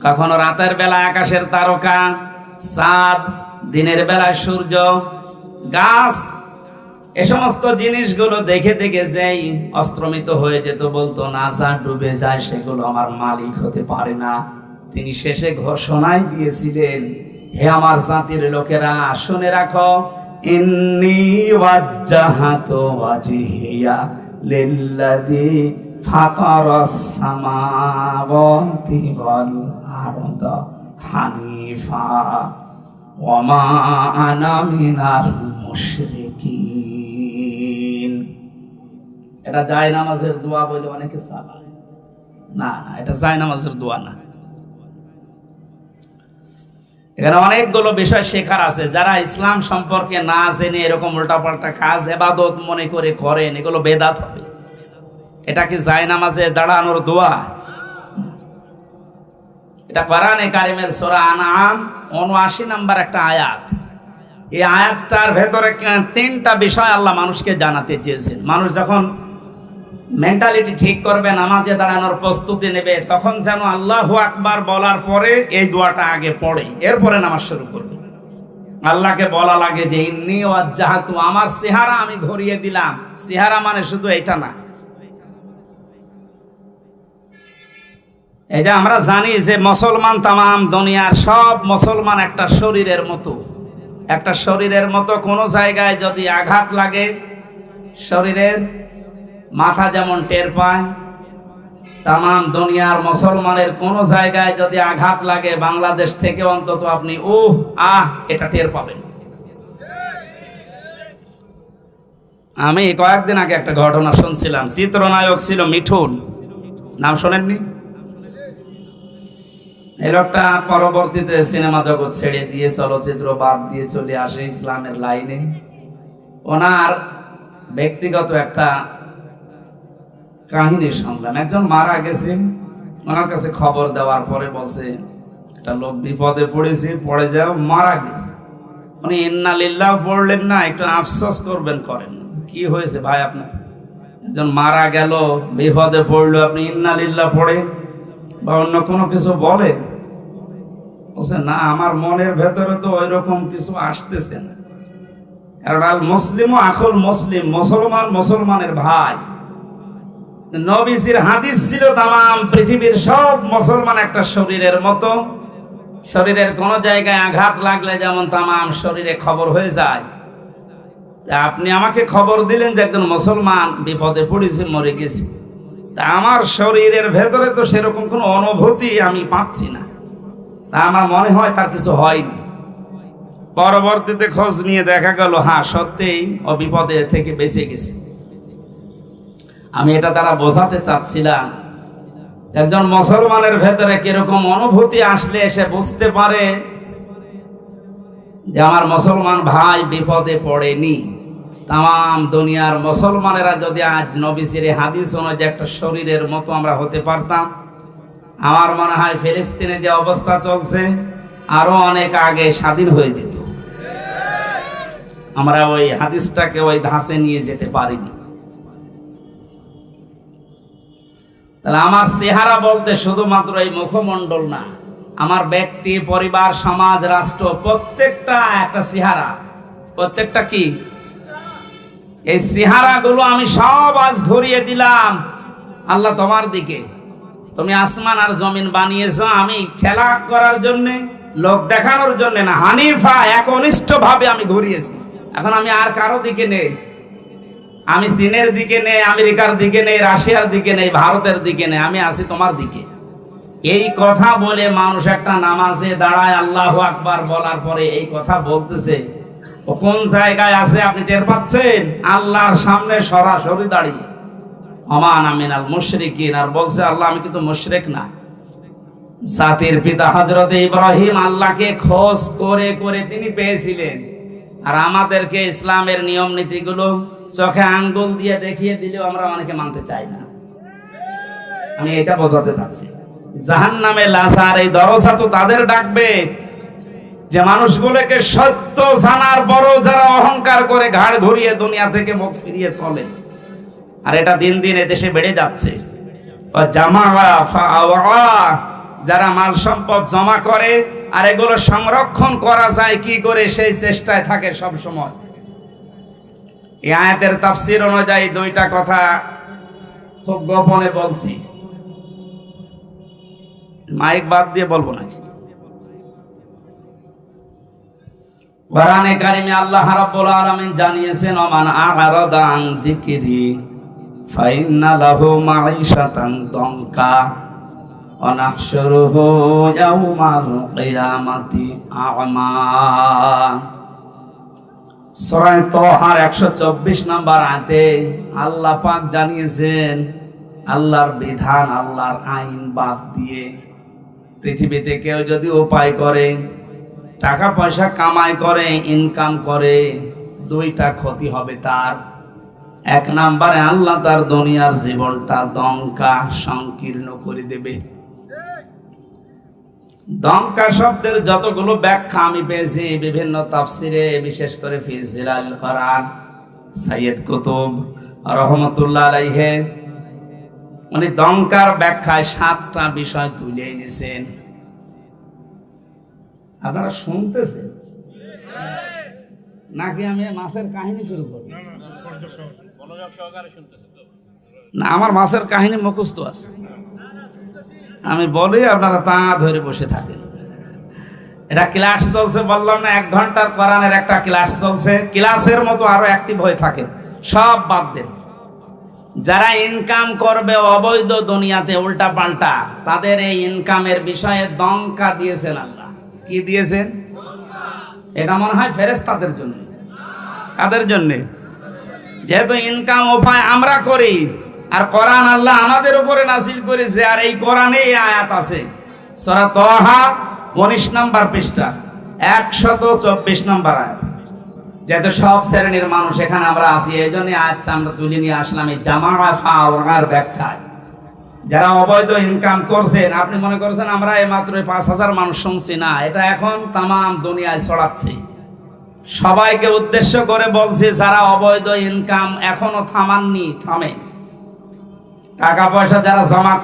কখনো রাতের বেলা আকাশের তারকা, চাঁদ, দিনের বেলা সূর্য, গাছ, এ সমস্ত জিনিসগুলো দেখে দেখে যেই অস্ত্রমিত হয়ে যেত, বলতো না যা ডুবে যায় সেগুলো আমার মালিক হতে পারে না। তিনি শেষে ঘোষণায় দিয়েছিলেন, হে আমার জাতির লোকেরা, শুনে রাখো, ইন্নী ওয়াজ্জাহাতু ওয়াজহিয়া লিল্লাযী ফাতারাস সামাওয়াতি ওয়াল আরদা হানিফা ওয়া মা আনা মিনাল মুশরিকিন। এটা জায়নামাজের দোয়া বলে অনেকে চালায়। না না, এটা জায়নামাজের দোয়া না। এখানে অনেকগুলো বিষয় শেখার আছে। যারা ইসলাম সম্পর্কে না জেনে এরকম উল্টাপাল্টা কাজ ইবাদত মনে করে করেন, এগুলো বেদাত হবে। এটা কি জায়নামাজে দাঁড়ানোর দোয়া? এটা কোরআনে কারিমের সূরা আনআম ৭৯ নম্বর একটা আয়াত। এই আয়াতটার ভেতরে 3টা বিষয় আল্লাহ মানুষকে জানাতে চেয়েছেন। মানুষ যখন মেন্টালিটি ঠিক করবে, নামাজে দাঁড়ানোর প্রস্তুতি নেবে, তখন যেন আল্লাহু আকবার বলার পরে এই দোয়াটা আগে পড়ে, এরপরে নামাজ শুরু করবে। আল্লাহকে বলা লাগে যে ইন্নী ওয়াজ্জাহাতু, আমার চেহারা আমি ধরিয়ে দিলাম। চেহারা মানে শুধু এটা না। এই যে আমরা জানি যে মুসলমান, তামাম দুনিয়ার সব মুসলমান একটা শরীরের মতো। একটা শরীরের মতো কোনো জায়গায় যদি আঘাত লাগে, শরীরের মাথা যেমন টের পায়, তামাম দুনিয়ার মুসলমানের কোনো জায়গায় যদি আঘাত লাগে, বাংলাদেশ থেকে অন্তত আপনি এটা টের পাবেন। আমি কয়েকদিন আগে একটা ঘটনা শুনছিলাম। চিত্রনায়ক ছিল মিঠুন, নাম শোনেননি? এই লোকটা পরবর্তীতে সিনেমা জগৎ ছেড়ে দিয়ে, চলচ্চিত্র বাদ দিয়ে চলে আসে ইসলামের লাইনে। ওনার ব্যক্তিগত একটা কাহিনী শুনলাম। একজন মারা গেছে, ওনার কাছে খবর দেওয়ার পরে বলছে একটা লোক বিপদে পড়েছে, পড়ে যাও, মারা গেছে। উনি ইন্না লিল্লাহ পড়লেন না, একটু আফসোস করবেন, করেন। কি হয়েছে ভাই আপনার? একজন মারা গেল, বিপদে পড়লো, আপনি ইন্না লিল্লাহ পড়ে বা অন্য কোনো কিছু বলে? বলছে না, আমার মনের ভেতরে তো ওই রকম কিছু আসতেছে না। কারণ আল মুসলিমও আখুল মুসলিম, মুসলমান মুসলমানের ভাই। নবীজির হাদিস ছিল তামাম পৃথিবীর সব মুসলমান একটা শরীরের মতো। শরীরের কোন জায়গায় আঘাত লাগলে যেমন তামাম শরীরে খবর হয়ে যায়, আপনি আমাকে খবর দিলেন যে একজন মুসলমান বিপদে পড়েছে, মরে গেছে। তা আমার শরীরের ভেতরে তো সেরকম কোনো অনুভূতি আমি পাচ্ছি না। তা আমার মনে হয় তার কিছু হয়নি। পরবর্তীতে খোঁজ নিয়ে দেখা গেল হ্যাঁ, সত্যিই ও বিপদে থেকে বেঁচে গেছে। আমি এটা দ্বারা বোঝাতে চাচ্ছিলাম, একজন মুসলমানের ভেতরে কিরকম অনুভূতি আসলে এসে বুঝতে পারে যে আমার মুসলমান ভাই বিপদে পড়েনি। তাম দুনিয়ার মুসলমানেরা যদি আজ নবীজির হাদিস অনুযায়ী একটা শরীরের মতো আমরা হতে পারতাম, আমার মনে হয় ফিলিস্তিনে যে অবস্থা চলছে আরো অনেক আগে স্বাধীন হয়ে যেত। আমরা ওই হাদিসটাকে ওই ধাঁচে নিয়ে যেতে পারিনি। তাহলে আমার চেহারা বলতে শুধুমাত্র এই মুখমণ্ডল না, আমার ব্যক্তি, পরিবার, সমাজ, রাষ্ট্র প্রত্যেকটা একটা চেহারা। প্রত্যেকটা কি? এই চেহারাগুলো আমি সব আজ ঘুরিয়ে দিলাম আল্লাহ তোমার দিকে। তুমি আসমান আর জমিন বানিয়েছ আমি খেলা করার জন্য, লোক দেখানোর জন্য না, হানিফা একনিষ্ঠ ভাবে আমি ঘুরিয়েছি। এখন আমি আর কারো দিকে নেই। আমি চীনের দিকে নেই, আমেরিকার দিকে নেই, রাশিয়ার দিকে নেই, ভারতের দিকে নেই, আমি আছি তোমার দিকে। এই কথা বলে মানুষ একটা নামাজে দাঁড়ায় আল্লাহু আকবার বলার পরে এই কথা বলতেছে, ও কোন জায়গায় আছে আপনি টের পাচ্ছেন? আল্লাহর সামনে সরাসরি দাঁড়িয়ে। ওমান আমিনাল মুশরিকিন, আর বলছে আল্লাহ আমি কিন্তু মুশরিক না। জাতির পিতা হযরত ইব্রাহিম আল্লাহকে খোঁজ করে করে তিনি পেয়েছিলেন। আর আমাদেরকে ইসলামের নিয়ম নীতিগুলো চোখে আঙ্গুল দিয়ে দেখিয়ে দিলেও আমরা অনেকে মানতে চাই না। আমি এটা বোঝাতে চাচ্ছি, জাহান্নামে লাসার এই দরজা তো তাদের ডাকবে যে মানুষগুলোকে সত্য জানার পরও যারা অহংকার করে ঘাড় ঘুরিয়ে দুনিয়া থেকে মুখ ফিরিয়ে চলে। আর এটা দিন দিন এদেশে বেড়ে যাচ্ছে। যারা মাল সম্পদ জমা করে আর এগুলো সংরক্ষণ করা যায় কি করে সেই চেষ্টায় থাকে সব সময়। এই আয়াতের তাফসীর অনুযায়ী দুইটা কথা খুব গোপনে বলছি, মাইক বাদ দিয়ে বলবো নাকি? কোরআনে কারিমে আল্লাহ রাব্বুল আলামিন জানিয়েছেন, ওমান আ'রাদা আন যিকরি ফাইন্না লাহু মাঈশাতান দনকা ওয়া নাহশুরুহু ইয়াওমাল কিয়ামাতি আ'মা। সূরা তাহার 124 নম্বর আয়াতে আল্লাহ পাক জানিয়েছেন, আল্লাহর বিধান, আল্লাহর আইন বাদ দিয়ে পৃথিবীতে কেউ যদি উপায় করে, টাকা পয়সা কামাই করে, ইনকাম করে, দুইটা ক্ষতি হবে তার। এক নম্বরে আল্লাহ তার দুনিয়ার জীবনটা দঙ্কা সংকীর্ণ করে দেবে। দঙ্কা শব্দের যতগুলো ব্যাখ্যা আমি পেয়েছি বিভিন্ন তাফসিরে, বিশেষ করে ফি জিলাল কোরআন, সাইয়্যিদ কুতুব রহমাতুল্লাহ আলাইহি উনি দঙ্কার ব্যাখ্যায় 7টা বিষয় তুলে এনেছেন। আপনারা শুনতেছেন নাকি আমি মাছের কাহিনী শুরু করব? না, আমার মাছের কাহিনী মুখস্থ আছে, আমি বলি আপনারা তা ধরে বসে থাকেন। এটা ক্লাস চলছে, বললাম না 1 ঘন্টার কোরআনের একটা ক্লাস চলছে। ক্লাসের মতো আরো অ্যাক্টিভ হয়ে থাকেন, সব বাদ দেন। যারা ইনকাম করবে অবৈধ দুনিয়াতে উল্টা পাল্টা, তাদের এই ইনকামের বিষয়ে দঙ্কা দিয়েছেন আল্লাহ। কি দিয়েছেন? এটা মনে হয় ফেরেশতাদের জন্য। কাদের জন্য? যেহেতু ইনকাম উপায় আমরা করি, আর কোরআন আল্লাহ আমাদের উপরে নাযিল করেছে, আর এই কোরআনে এই আয়াত আছে সূরা তাহা 19 নম্বর পৃষ্ঠা 124 নম্বর আয়াত। যেহেতু সব শ্রেণীর মানুষ এখানে আমরা আছি, এই জন্য আয়াতটা আমরা তুলে নিয়ে আসলাম এই জামাআ ফাওয়ার ব্যাখ্যায়। যারা অবৈধ ইনকাম করছেন, আপনি মনে করছেন আমরা এই মাত্র 5000 মানুষ শুনছি, না, এটা এখন তাম দুনিয়ায় ছড়াচ্ছে। সবাইকে উদ্দেশ্য করে বলছে, যারা অবৈধ ইনকাম এখনো থামাননি, থামেন। টাকা পয়সা যারা জমা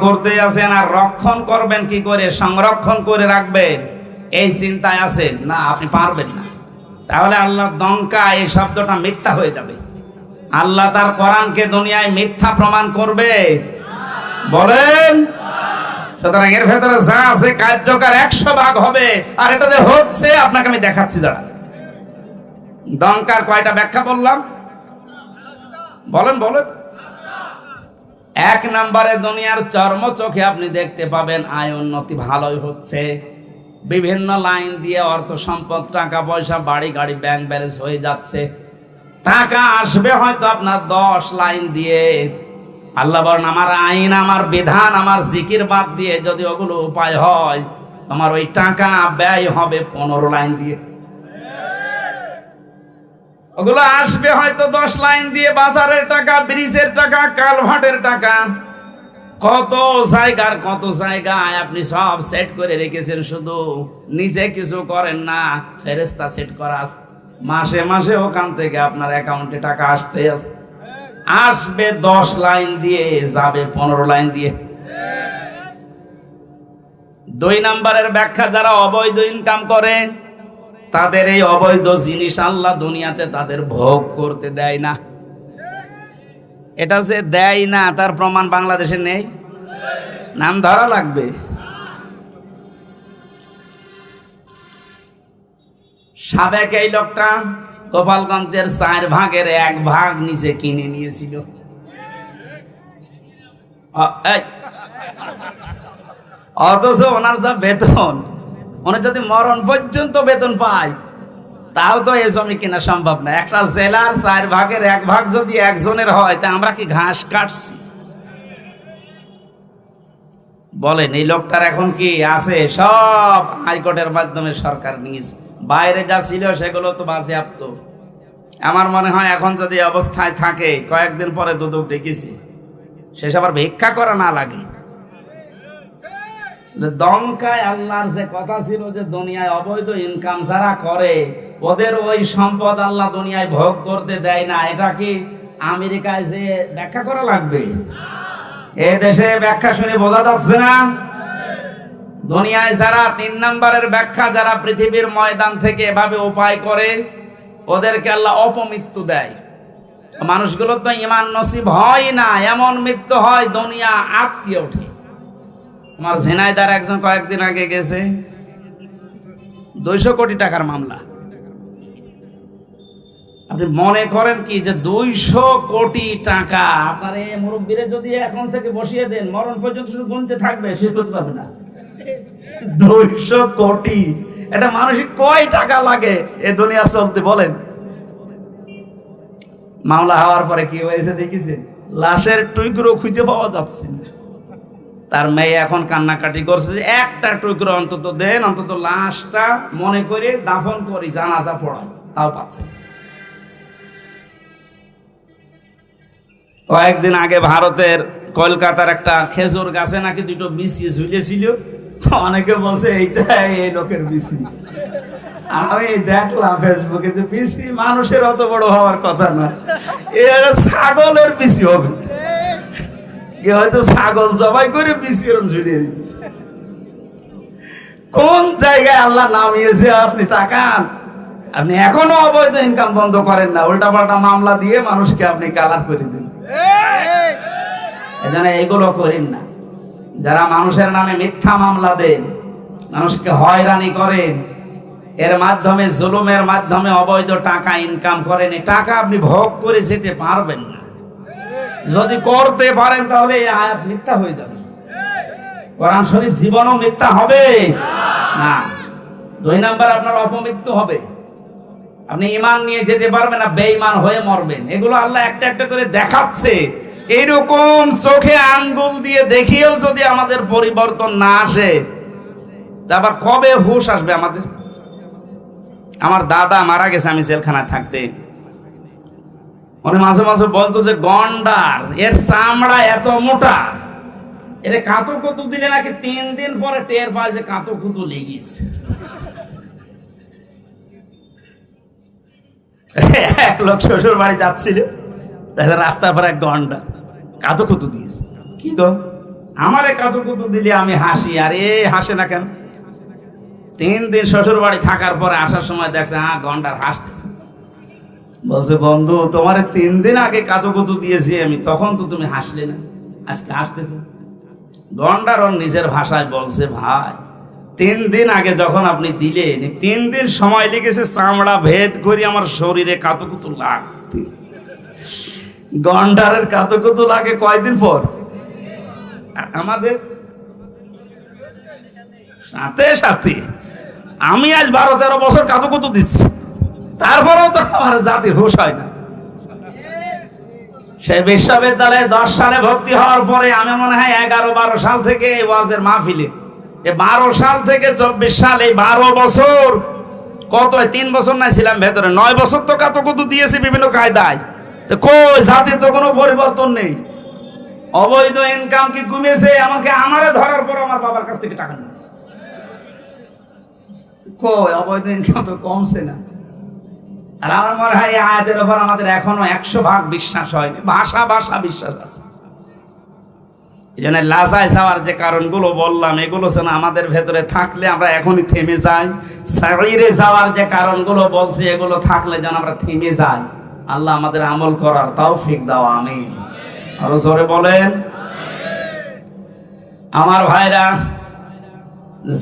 করতেই আছেন, আর রক্ষণ করবেন কি করে, সংরক্ষণ করে রাখবেন এই চিন্তায় আছেন, না, আপনি পারবেন না। তাহলে আল্লাহর দঙ্কা এই শব্দটা মিথ্যা হয়ে যাবে। আল্লাহ তার কোরআনকে দুনিয়ায় মিথ্যা প্রমাণ করবে? বলেন। সুতরাং এর ভেতরে যা আছে কার্যকর 100 ভাগ হবে, আর এটা যে হচ্ছে আপনাকে আমি দেখাচ্ছি। দাঁড়া, দঙ্কার কয়টা ব্যাখ্যা বললাম? বলেন। 1 নম্বরে দুনিয়ার চর্ম চোখে আপনি দেখতে পাবেন আয় উন্নতি ভালোই হচ্ছে, বিভিন্ন লাইন দিয়ে অর্থ সম্পদ, টাকা পয়সা, বাড়ি গাড়ি, ব্যাংক ব্যালেন্স হয়ে যাচ্ছে। টাকা আসবে হয়তো আপনার 10 লাইন দিয়ে। আল্লাহ বলেন, আমার আইন, আমার বিধান, আমার জিকির বাদ দিয়ে যদি ওগুলো উপায় হয়, তোমার ওই টাকা ব্যয় হবে 15 লাইন দিয়ে। ওগুলো আসবে হয়তো 10 লাইন দিয়ে, বাজারের টাকা, ব্রিজের টাকা, কালভার্টের টাকা, কত জায়গায় আপনি সব সেট করে রেখেছেন, শুধু নিজে কিছু করেন না, ফেরেশতা সেট করা আছে। মাসে মাসে ওখান থেকে আপনার অ্যাকাউন্টে টাকা আসবে 10 লাইন দিয়ে, যাবে 15 লাইন দিয়ে। 2 নম্বরের ব্যাখ্যা, যারা অবৈধ ইনকাম করে, তাদের এই অবৈধ জিনিস আল্লাহ দুনিয়াতে তাদের ভোগ করতে দেয় না। এটা যে দেয় না তার প্রমাণ বাংলাদেশে নেই, নাম ধরা লাগবে। সাবেক এই লোকটা গোপালগঞ্জের 4 ভাগের 1 ভাগ নিচে কিনে নিয়েছিল। অথচ ওনার যা বেতন, উনি যদি মরণ পর্যন্ত বেতন পায়, তাও তো এই জমি কেনা সম্ভব না। একটা জেলার 4 ভাগের 1 ভাগ যদি একজনের হয়, তা আমরা কি ঘাস কাটছি? বলেন, এই লোকটার এখন কি আছে? সব হাইকোর্টের মাধ্যমে সরকার নিয়েছে। বাইরে যা ছিল সেগুলো তো বাজেয়াপ্ত। আমার মনে হয় এখন যদি অবস্থায় থাকে, কয়েকদিন পরে দুদক ডেকেছি, শেষ আবার ভিক্ষা করা না লাগে। দঙ্কায় আল্লাহর যে কথা ছিল যে দুনিয়ায় অবৈধ ইনকাম যারা করে, ওদের ওই সম্পদ আল্লাহ দুনিয়ায় ভোগ করতে দেয় না, এটা কি আমেরিকায় যে ব্যাখ্যা করা লাগবে? এ দেশে ব্যাখ্যা শুনে বোঝা যাচ্ছে না? দুনিয়ায় যারা 3 নম্বরের ব্যাখ্যা, যারা পৃথিবীর ময়দান থেকে এভাবে উপায় করে, ওদেরকে আল্লাহ অপমৃত্যু দেয়। মানুষগুলো তো ঈমান নসিব হয় না, এমন মৃত্যু হয় দুনিয়া আটকে ওঠে। আমার ঝিনাইদার একজন কয়েকদিন আগে গেছে, 200 কোটি টাকার মামলা। আপনি মনে করেন কি যে 200 কোটি টাকা আপনার এই মুরব্বীরে যদি এখন থেকে বসিয়ে দেন, মরণ পর্যন্ত শুধু গুনতে থাকবে, শেষ করতে পারবে না। 200 কোটি এটা মানুষের কয় টাকা লাগে এ দুনিয়া চলতে বলেন? মামলা হওয়ার পরে কি হয়েছে দেখেছে, লাশের টুকরো খুঁজে পাওয়া যাচ্ছে না। তার মেয়ে এখন কান্নাকাটি করছে যে একটা টুকরো অন্তত দেন, অন্তত লাশটা মনে করে দাফন করি, জানাজা পড়াই, তাও পাচ্ছে। কয়েকদিন আগে ভারতের কলকাতার একটা খেজুর গাছে নাকি দুটো বিচি ঝুলেছিল, অনেকে বলছে এইটা এই লোকের বিচি। আমি দেখলাম ফেসবুকে যে বিচি মানুষের অত বড় হওয়ার কথা না, এর ছাগলের বিচি হবে। কে হয়তো ছাগল জবাই করে বিচি এরকম ঝুলিয়ে দিচ্ছে। কোন জায়গায় আল্লাহ নামিয়েছে আপনি তাকান। আপনি এখনো অবৈধ ইনকাম বন্ধ করেন না, উল্টা পাল্টা মামলা দিয়ে মানুষকে আপনি কালার করে দিন। এজন্য এগুলো করেন না। যারা মানুষের নামে মিথ্যা মামলা দেন, মানুষকে হয়রানি করেন, এর মাধ্যমে জুলুমের মাধ্যমে অবৈধ টাকা ইনকাম করেন, এই টাকা আপনি ভোগ করে যেতে পারবেন না। যদি করতে পারেন তাহলে এই আয়াত মিথ্যা হয়ে যাবে, কোরআন শরীফ জীবনও মিথ্যা হবে না। 2 নাম্বার আপনার অপমৃত্যু হবে, আপনি ঈমান নিয়ে যেতে পারবেন না, বেঈমান হয়ে মরবেন। এগুলো আল্লাহ একটা একটা করে দেখাচ্ছে। এইরকম চোখে আঙ্গুল দিয়ে দেখিয়েও যদি আমাদের পরিবর্তন না আসে, আবার কবে হুঁশ আসবে আমাদের? আমার দাদা মারা গেছে আমি জেলখানায় থাকতে, উনি মাঝে মাঝে বলতো যে গন্ডার এর চামড়া এত মোটা, এর কাঁতো কুতু দিলে নাকি 3 দিন পরে টের পায় যে কাঁতো কুতু লেগেছে। এক লোক শ্বশুর বাড়ি যাচ্ছিল, রাস্তার পর এক গন্ডা কাঁতো কুতু দিয়েছে। কি গো, আমারে কাঁতো কুতু দিলে আমি হাসি, আর এ হাসে না কেন? 3 দিন শ্বশুর বাড়ি থাকার পরে আসার সময় দেখছে গন্ডার হাসতেছে। বলছে বন্ধু, তোমারে 3 দিন আগে কাঁতো কুতু দিয়েছি আমি, তখন তো তুমি হাসলে না, আজকে হাসতেছো। গন্ডার ওর নিজের ভাষায় বলছে, ভাই 3 দিন আগে যখন আপনি দিলেন, 3 দিন সময় লেগেছে চামড়া ভেদ করে আমার শরীরে কাঁতো কুতু লাগতে। গন্ডারের কাঁতো কুতু লাগে কয়দিন পর, আমাদের সাথে সাথে। আমি আজ 12-13 বছর কাঁতো কুতু দিচ্ছি, তারপরেও তো আমার জাতির হুঁশ হয় না। সেই বিশ্ববিদ্যালয়ে 10 সালে ভর্তি হওয়ার পরে আমি মনে হয় 11-12 সাল থেকে এই ওয়াজের মাহফিলে, 12 সাল থেকে 24 সাল, এই 12 বছর, কত 3 বছর না ছিলাম ভেতরে, 9 বছর তো কাঁতো কুতু দিয়েছি বিভিন্ন কায়দায়। তো কই জাতির তো কোনো পরিবর্তন নেই। অবৈধ ইনকাম কি কমেছে? আমারে ধরার পর আমার বাবার কাছ থেকে টাকা নিয়েছে। কই অবৈধ ইনকাম তো কমছে না। আর আমার মনে হয় এই আয়াতের উপর আমাদের এখনো 100% বিশ্বাস হয়নি, ভাষা বিশ্বাস আছে। এই জন্য লাজায় যাওয়ার যে কারণগুলো বললাম, এগুলো যেন আমাদের ভেতরে থাকলে আমরা এখনই থেমে যাই। সাইরে যাওয়ার যে কারণগুলো বলছি, এগুলো থাকলে যেন আমরা থেমে যাই। আল্লাহ আমাদের আমল করার তৌফিক দাও, আমিন। আরো জোরে বলেন। আমার ভাইরা,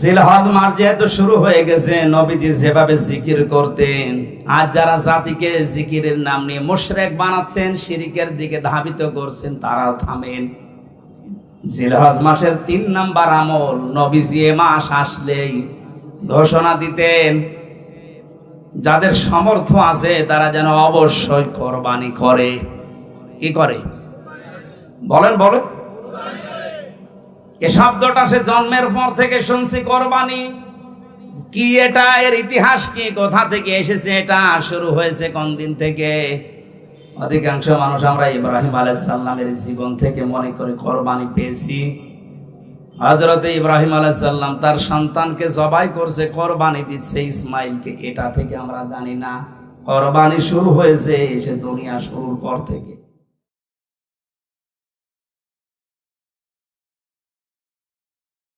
জিলহজ মাস যেহেতু শুরু হয়ে গেছে, নবীজি যেভাবে জিকির করতেন, আজ যারা জাতিকে জিকিরের নাম নিয়ে মুশরিক বানাচ্ছেন, শিরিকের দিকে ধাবিত করছেন, তারাও থামেন। জিলহজ মাসের 3 নাম্বার আমল, নবীজি এ মাস আসলেই ঘোষণা দিতেন, যাদের সামর্থ্য আছে তারা যেন অবশ্যই কোরবানি করে। কি করে? বলেন বলেন। এ শব্দটা সে জন্মের পর থেকে শুনছি, কোরবানি কি, এটা এর ইতিহাস কি, কোথা থেকে এসেছে, এটা শুরু হয়েছে কোন দিন থেকে? অধিকাংশ মানুষ আমরা ইব্রাহিম আলাইহিস সালামের জীবন থেকে মনে করে কোরবানি পেয়েছি। হযরত ইব্রাহিম আলাইহিস সালাম তার সন্তানকে জবাই করছে, কোরবানি দিচ্ছে ইসমাইলকে, এটা থেকে আমরা জানি না। কোরবানি শুরু হয়েছে সে দুনিয়া শুরুর পর থেকে।